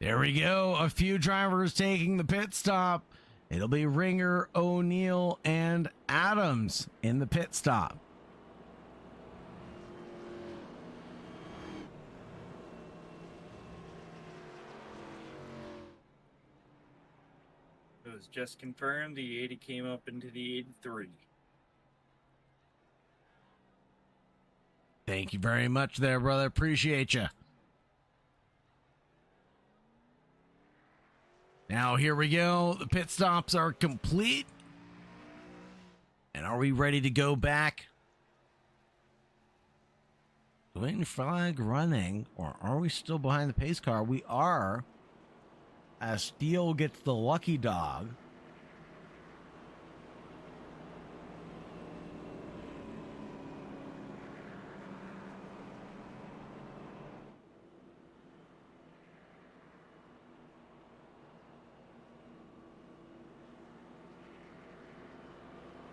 There we go. A few drivers taking the pit stop. It'll be Ringer, O'Neill, and Adams in the pit stop. It was just confirmed the 80 came up into the 83. Thank you very much there, brother. Appreciate you. Now, here we go. The pit stops are complete. And are we ready to go back? Green flag running, or are we still behind the pace car? We are, as Steele gets the lucky dog.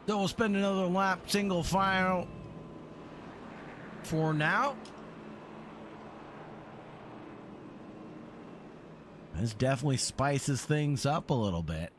So we'll spend another lap single file for now. This definitely spices things up a little bit.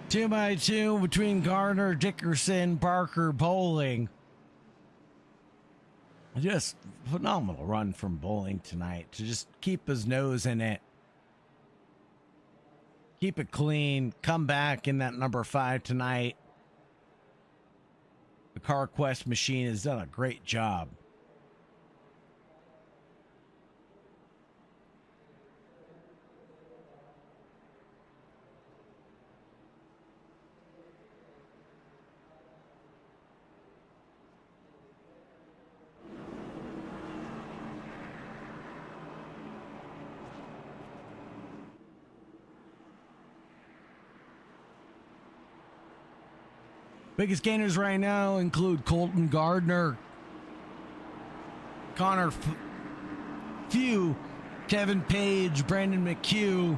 Two by two between Gardner, Dickerson, Barker, Bowling. Just phenomenal run from Bowling tonight to just keep his nose in it. Keep it clean. Come back in that number 5 tonight. The CarQuest machine has done a great job. Biggest gainers right now include Colton Gardner, Connor Few, Kevin Page, Brandon McHugh,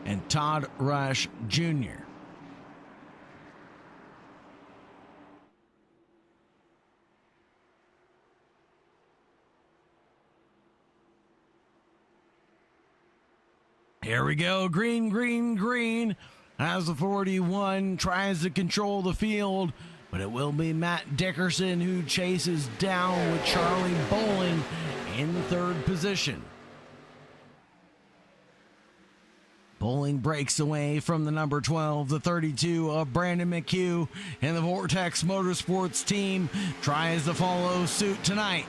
and Todd Rush Jr. Here we go. Green, green, green. Has the 41, tries to control the field, but it will be Matt Dickerson who chases down with Charlie Bowling in third position. Bowling breaks away from the number 12, the 32 of Brandon McHugh, and the Vortex Motorsports team tries to follow suit tonight.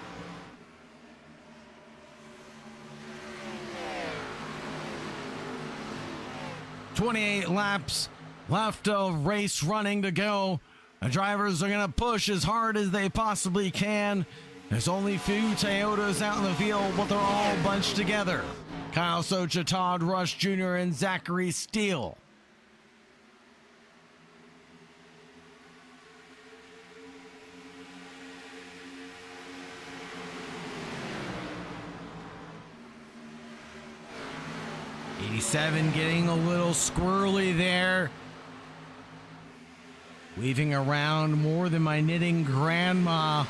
"28 laps left of race running to go. The drivers are going to push as hard as they possibly can. There's only a few Toyotas out in the field, but they're all bunched together. Kyle Socha, Todd Rush Jr., and Zachary Steele. '87 getting a little squirrely there. Weaving around more than my knitting grandma.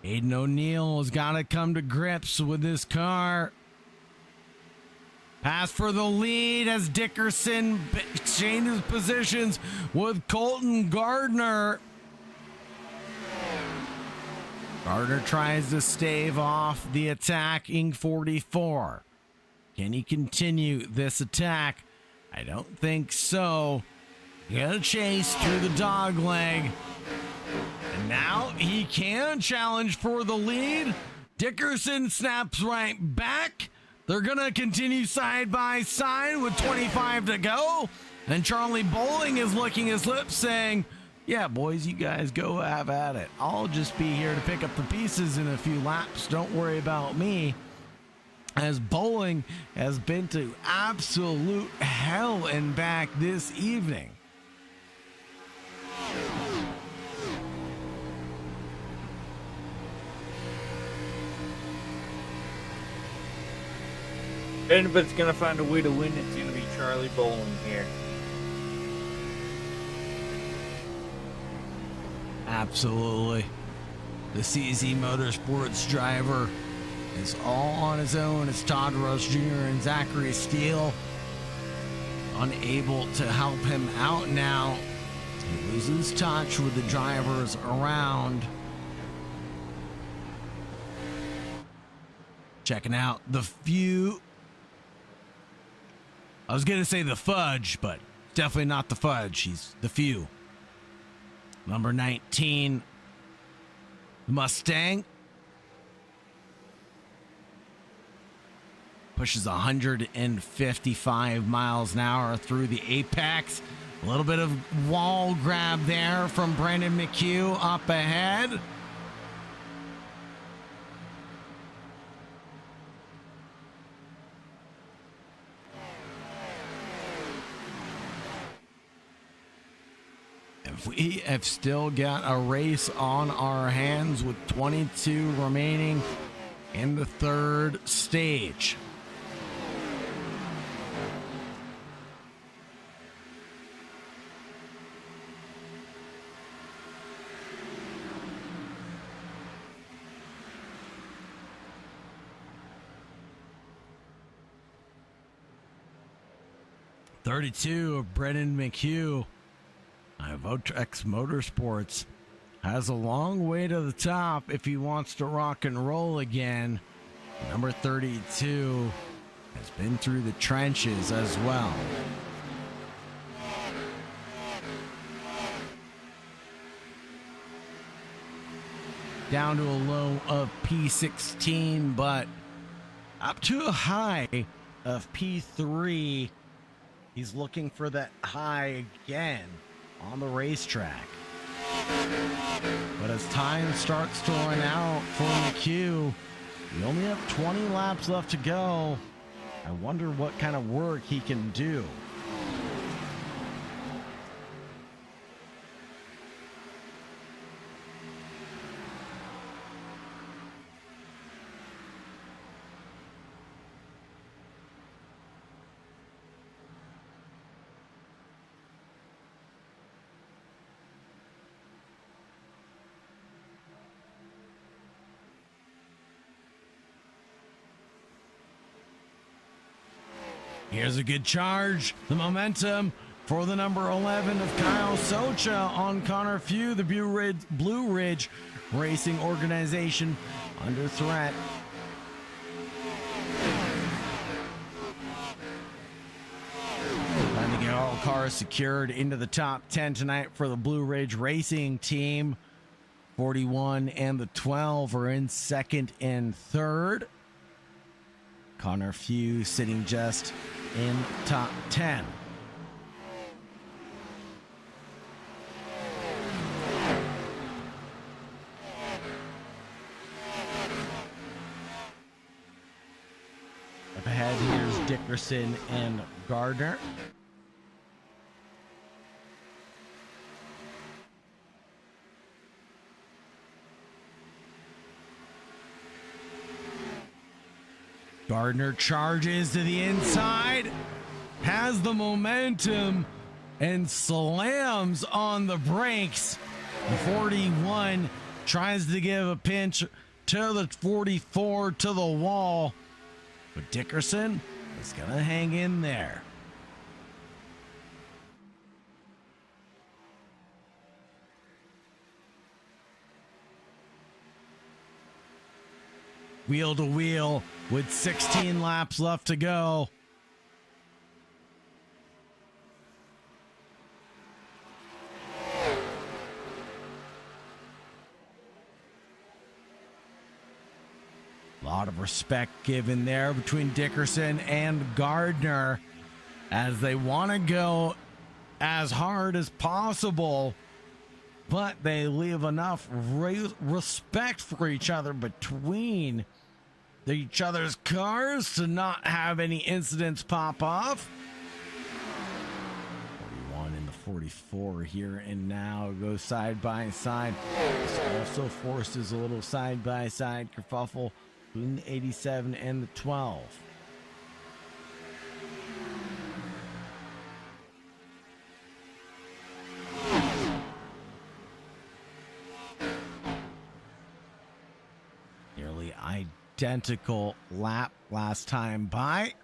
Aiden O'Neill has got to come to grips with this car. Pass for the lead as Dickerson changes positions with Colton Gardner. Gardner tries to stave off the attacking 44. Can he continue this attack? I don't think so. Gonna chase through the dog leg. And now he can challenge for the lead. Dickerson snaps right back. They're gonna continue side by side with 25 to go. And Charlie Bowling is licking his lips saying, "Yeah, boys, you guys go have at it. I'll just be here to pick up the pieces in a few laps. Don't worry about me." As Bowling has been to absolute hell and back this evening. If anybody's gonna find a way to win, it's gonna be Charlie Bowling here. Absolutely. The CZ Motorsports driver is all on his own. It's Todd Rush Jr. and Zachary Steele unable to help him out now. He loses touch with the drivers around. Checking out the few. I was going to say the fudge, but definitely not the fudge. He's the few. Number 19, Mustang. Pushes 155 miles an hour through the apex. A little bit of wall grab there from Brandon McHugh up ahead. We have still got a race on our hands with 22 remaining in the third stage. '32 of Brennan McHugh. Vortex Motorsports has a long way to the top if he wants to rock and roll again. Number 32 has been through the trenches as well. Down to a low of P16, but up to a high of P3. He's looking for that high again on the racetrack. But as time starts to run out for McHugh, we only have 20 laps left to go. I wonder what kind of work he can do. Here's a good charge. The momentum for the number 11 of Kyle Socha on Connor Few, the Blue Ridge Racing Organization under threat. Trying to get all cars secured into the top 10 tonight for the Blue Ridge Racing team. 41 and the 12 are in second and third. Connor Few sitting just in top 10. Up ahead, here's Dickerson and Gardner. Gardner charges to the inside, has the momentum, and slams on the brakes. The 41 tries to give a pinch to the 44 to the wall, but Dickerson is going to hang in there. Wheel to wheel with 16 laps left to go. A lot of respect given there between Dickerson and Gardner as they want to go as hard as possible, but they leave enough respect for each other between each other's cars to not have any incidents pop off. 41 and the 44 here and now go side by side. This also forces a little side by side kerfuffle between the 87 and the 12. Nearly identical lap last time by.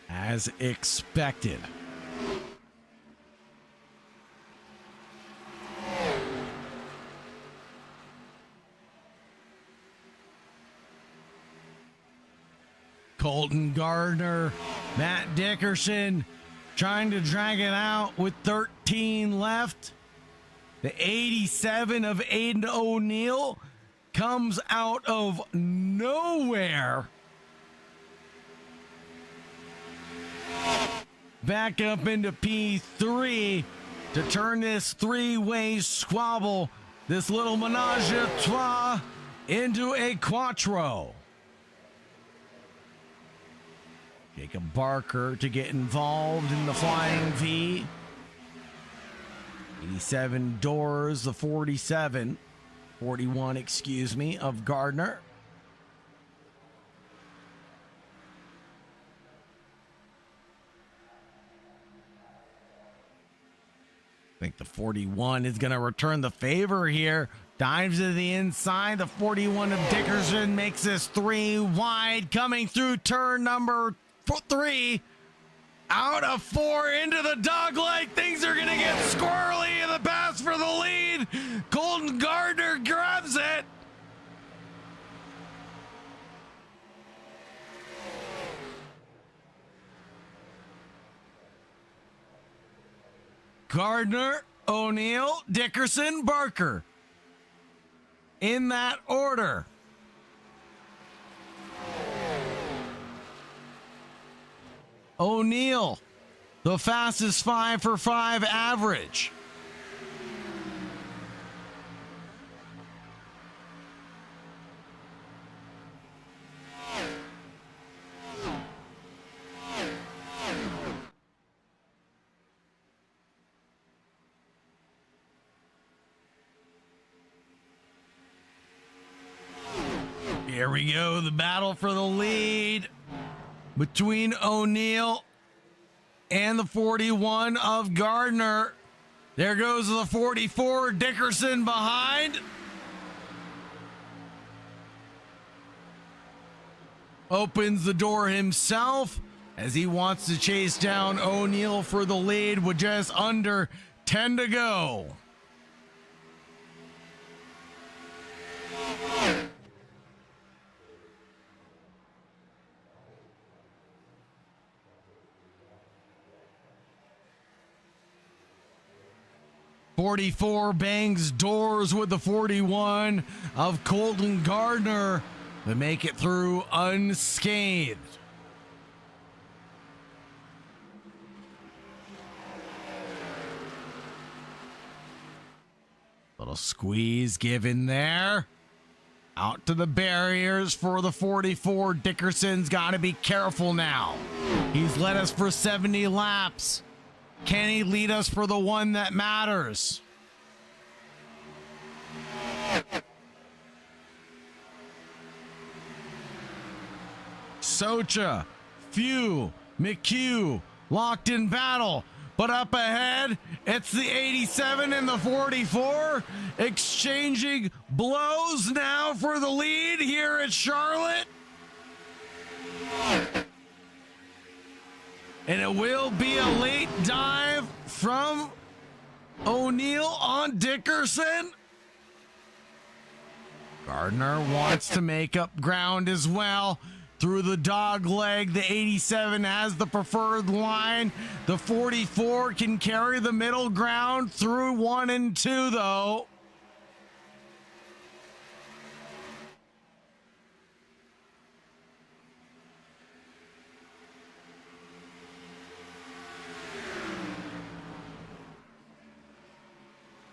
As expected. Colton Gardner, Matt Dickerson trying to drag it out with 13 left. The 87 of Aiden O'Neill comes out of nowhere. Back up into P3 to turn this three-way squabble, this little menage a trois, into a quattro. Jacob Barker to get involved in the Flying V. 87 doors, the 41, of Gardner. I think the 41 is going to return the favor here. Dives to the inside. The 41 of Dickerson makes this 3 wide, coming through turn number 3. Out of 4 into the dogleg. Things are going to get squirrely in the pass for the lead. Colton Gardner grabs it. Gardner, O'Neill, Dickerson, Barker. In that order. O'Neill, the fastest 5 for 5 average. Here we go. The battle for the lead between O'Neill and the 41 of Gardner. There goes the 44, Dickerson behind. Opens the door himself as he wants to chase down O'Neill for the lead with just under 10 to go. .44 bangs doors with the 41 of Colton Gardner. They make it through unscathed. Little squeeze given there. Out to the barriers for the 44. Dickerson's got to be careful now. He's led us for 70 laps. Can he lead us for the one that matters? Socha, Few, McHugh, locked in battle. But up ahead, it's the 87 and the 44 exchanging blows now for the lead here at Charlotte. And it will be a late dive from O'Neill on Dickerson. Gardner wants to make up ground as well. Through the dog leg, the 87 has the preferred line. The 44 can carry the middle ground through 1 and 2, though.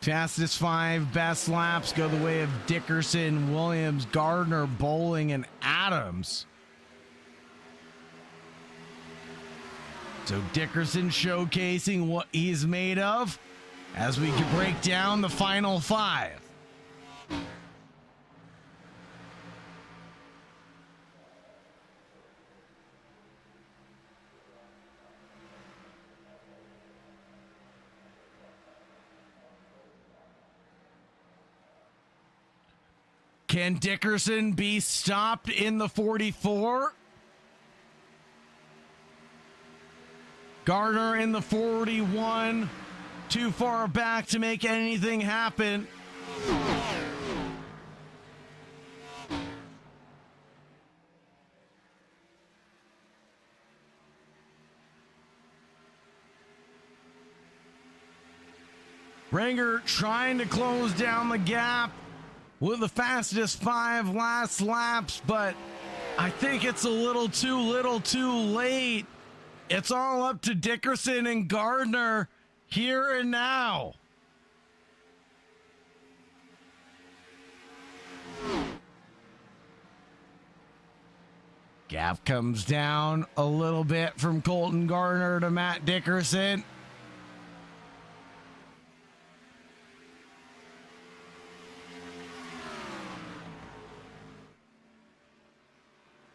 Fastest 5 best laps go the way of Dickerson, Williams, Gardner, Bowling, and Adams. So Dickerson showcasing what he's made of as we can break down the final 5. Can Dickerson be stopped in the 44? Gardner in the 41, too far back to make anything happen. Ranger trying to close down the gap with the fastest 5 last laps, but I think it's a little too late. It's all up to Dickerson and Gardner here and now. Gap comes down a little bit from Colton Gardner to Matt Dickerson.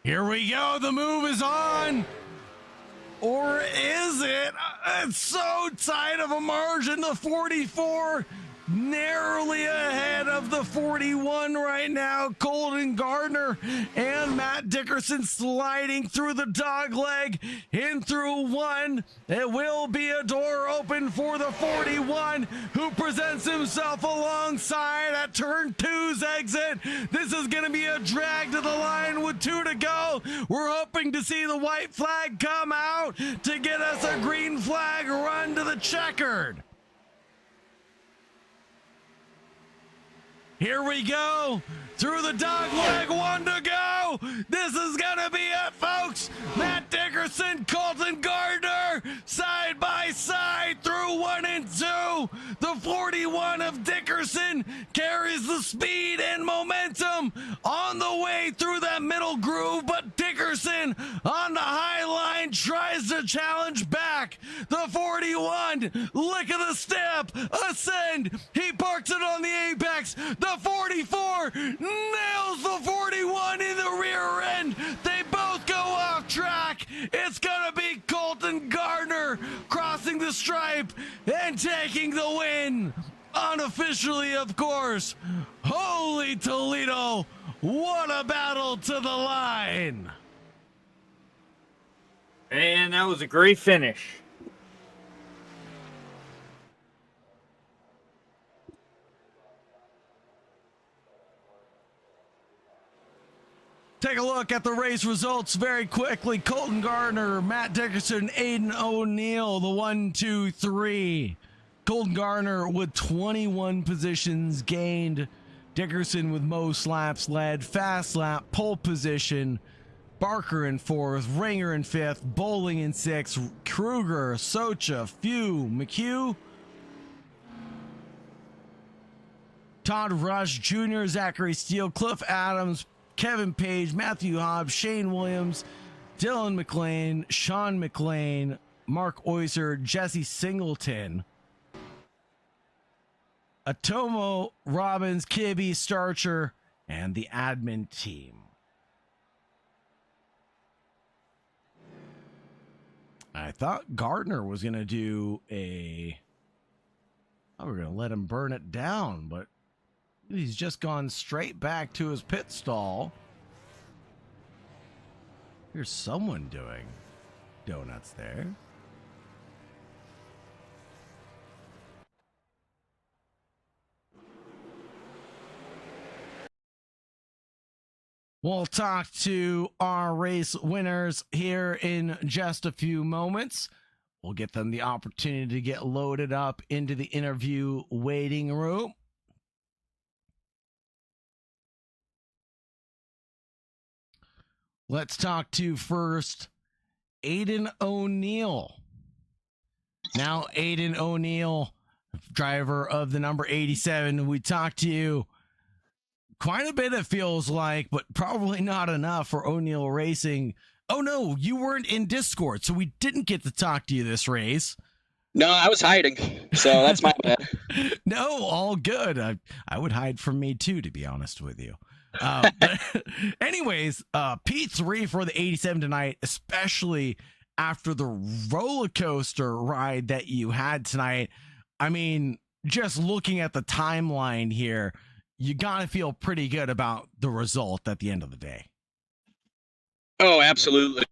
Here we go. The move is on. Or is it? It's so tight of a margin. The 44 narrowly ahead of the 41 right now. Colton Gardner and Matt Dickerson sliding through the dog leg in through 1. It will be a door open for the 41 who presents himself alongside at turn 2's exit. This is going to be a drag to the line with 2 to go. We're hoping to see the white flag come out to get us a green flag run to the checkered. Here we go, through the dog leg, 1 to go. This is gonna be it, folks. Matt Dickerson, Colton Gardner, side by side through 1 and 2. The 41 of Dickerson carries the speed and momentum on the way through that middle groove, but Dickerson on the high line tries to challenge back. The 41, lick of the step, ascend. He parks it on the apex. The 44 nails the 41 in the especially, of course, Holy Toledo. What a battle to the line. And that was a great finish. Take a look at the race results very quickly. Colton Gardner, Matt Dickerson, Aiden O'Neill, the 1, 2, 3. Colton Gardner with 21 positions gained. Dickerson with most laps led. Fast lap, pole position. Barker in 4th, Ringer in 5th, Bowling in 6th, Kruger, Socha, Few, McHugh, Todd Rush Jr., Zachary Steele, Cliff Adams, Kevin Page, Matthew Hobbs, Shane Williams, Dylan McLean, Sean McLean, Mark Oyser, Jesse Singleton, Atomo, Robbins, Kibbe, Starcher, and the admin team. I thought Gardner was going to do we're going to let him burn it down, but he's just gone straight back to his pit stall. Here's someone doing donuts there. We'll talk to our race winners here in just a few moments. We'll get them the opportunity to get loaded up into the interview waiting room. Let's talk to first Aiden O'Neill. Now, Aiden O'Neill, driver of the number 87, we talked to you quite a bit, it feels like, but probably not enough for O'Neill Racing. Oh no, you weren't in Discord, so we didn't get to talk to you this race. No, I was hiding, so that's my bad. No, all good. I would hide from me too, to be honest with you. But anyways, P3 for the 87 tonight, especially after the roller coaster ride that you had tonight. I mean, just looking at the timeline here, you got to feel pretty good about the result at the end of the day. Oh, absolutely.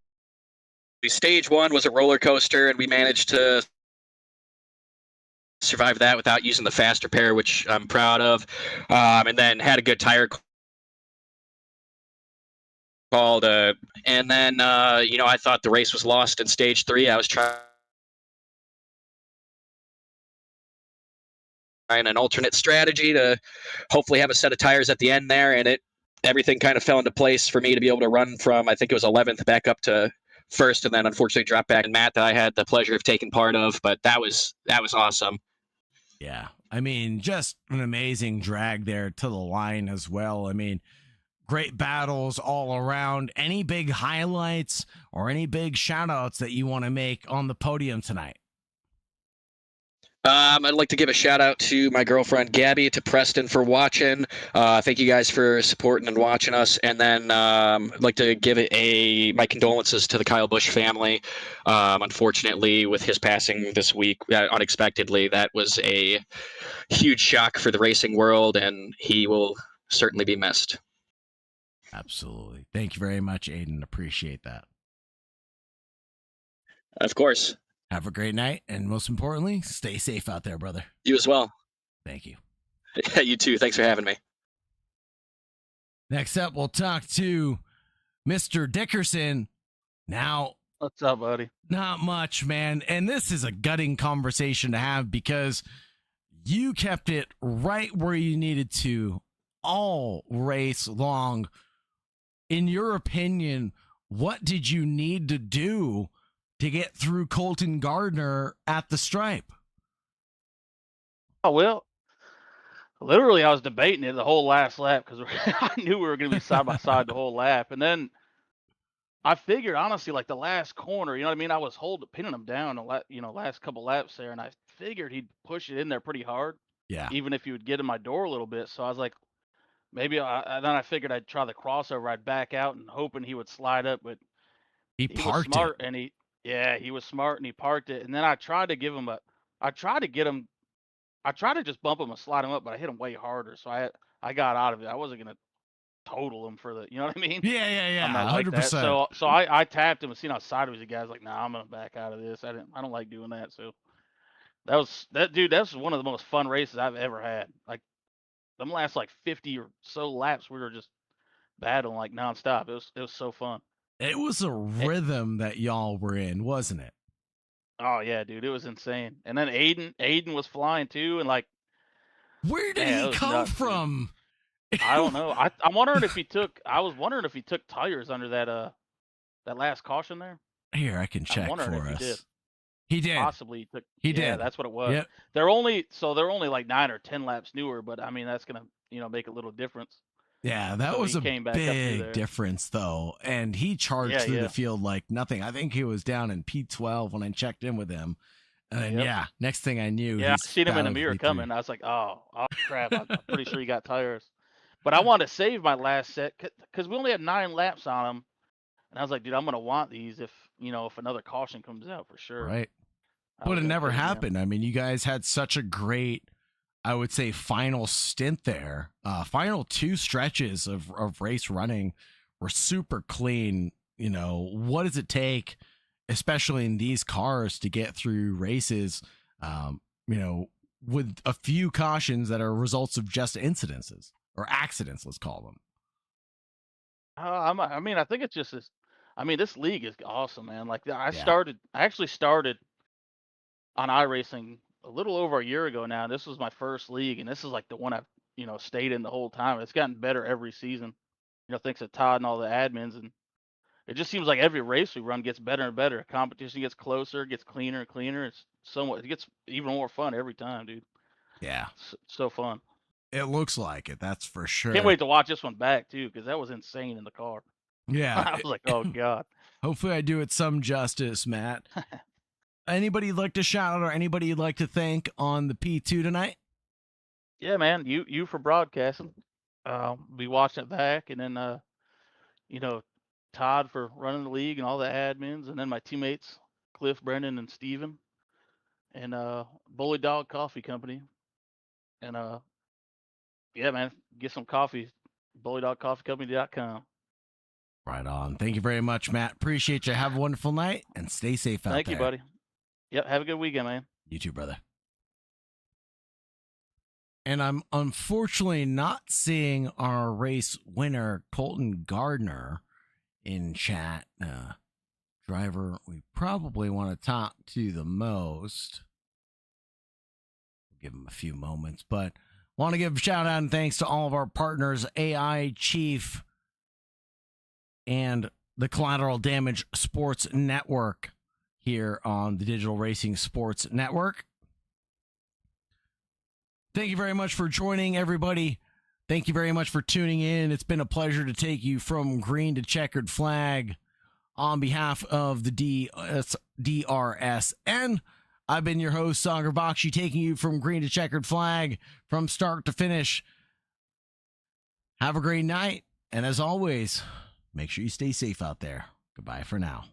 Stage 1 was a roller coaster, and we managed to survive that without using the faster pair, which I'm proud of. And then had a good tire called. And then, I thought the race was lost in stage 3. I was trying an alternate strategy to hopefully have a set of tires at the end there, and everything kind of fell into place for me to be able to run from, I think it was 11th back up to 1st, and then unfortunately dropped back in Matt that I had the pleasure of taking part of, but that was awesome. Yeah, I mean, just an amazing drag there to the line as well. I mean, great battles all around. Any big highlights or any big shout outs that you want to make on the podium tonight? I'd like to give a shout out to my girlfriend Gabby, to Preston for watching. Thank you guys for supporting and watching us. And then I'd like to give my condolences to the Kyle Busch family. Unfortunately, with his passing this week, unexpectedly, that was a huge shock for the racing world, and he will certainly be missed. Absolutely. Thank you very much, Aiden. Appreciate that. Of course. Have a great night, and most importantly, stay safe out there, brother. You as well. Thank you. You too. Thanks for having me. Next up, we'll talk to Mr. Dickerson. Now, What's up, buddy? not much, man. And this is a gutting conversation to have because you kept it right where you needed to all race long. In your opinion, what did you need to do to get through Colton Gardner at the stripe? Oh, well, literally, I was debating it the whole last lap because I knew we were going to be side by side the whole lap. And then I figured, honestly, like the last corner, you know what I mean? I was pinning him down last couple laps there, and I figured he'd push it in there pretty hard. Yeah. Even if he would get in my door a little bit. So I was like, maybe I figured I'd try the crossover. I'd back out and hoping he would slide up, but He was parked smart, it. and he was smart and he parked it. And then I tried to get him I tried to just bump him and slide him up, but I hit him way harder, so I got out of it. I wasn't gonna total him for the, you know what I mean? Yeah, I'm not like that. 100%. So I tapped him and seen how sideways the guy's like, nah, I'm gonna back out of this. I don't like doing that. So that was one of the most fun races I've ever had. Like them last like 50 or so laps, we were just battling like nonstop. It was so fun. It was a rhythm that y'all were in, wasn't it? Oh yeah, dude, it was insane. And then Aiden was flying too, and like, Where did man, it he was come nuts, dude. from? I don't know. I'm wondering if he took. I was wondering if he took tires under that last caution there. Here, I can I'm check wondering for if us. he did. He did. Possibly he took. He Yeah, did. that's what it was. Yep. They're only like 9 or 10 laps newer, but I mean that's gonna make a little difference. Yeah, that So was he a came back up through big there. difference, though. And he charged Yeah, through yeah. the field like nothing. I think he was down in P12 when I checked in with him. And then, Yep. yeah, next thing I knew, Yeah, I he's seen him in the battling mirror V3. coming. I was like, oh crap! I'm pretty sure he got tires. But I wanted to save my last set because we only had 9 laps on him, and I was like, dude, I'm gonna want these if another caution comes out for sure. Right. I But was it gonna never put him in. happened. I mean, you guys had such a great, I would say, final stint there. Final 2 stretches of race running were super clean. What does it take, especially in these cars, to get through races, with a few cautions that are results of just incidences or accidents, let's call them? I mean, I think it's just this. I mean, this league is awesome, man. Like I Yeah. actually started on iRacing a little over a year ago now. This was my first league, and this is like the one I've stayed in the whole time. It's gotten better every season. Thanks to Todd and all the admins, and it just seems like every race we run gets better and better. Competition gets closer, gets cleaner and cleaner. It gets even more fun every time, dude. Yeah. So fun. It looks like it. That's for sure. Can't wait to watch this one back too, because that was insane in the car. Yeah. I was like, oh god. Hopefully I do it some justice, Matt. Anybody you'd like to shout out or anybody you'd like to thank on the P2 tonight? Yeah, man. You for broadcasting. Be watching it back, and then Todd for running the league and all the admins, and then my teammates Cliff, Brendan, and Steven, and Bully Dog Coffee Company, and yeah, man, get some coffee. BullyDogCoffeeCompany.com. Right on. Thank you very much, Matt. Appreciate you. Have a wonderful night and stay safe out there. Thank you, buddy. Yep, have a good weekend, man. You too, brother. And I'm unfortunately not seeing our race winner, Colton Gardner, in chat. Driver we probably want to talk to the most. We'll give him a few moments, but want to give a shout out and thanks to all of our partners, AI Chief and the Collateral Damage Sports Network here on the Digital Racing Sports Network. Thank you very much for joining, everybody. Thank you very much for tuning in. It's been a pleasure to take you from green to checkered flag on behalf of the DRSN. I've been your host, Sagar Bakshi, taking you from green to checkered flag, from start to finish. Have a great night. And as always, make sure you stay safe out there. Goodbye for now.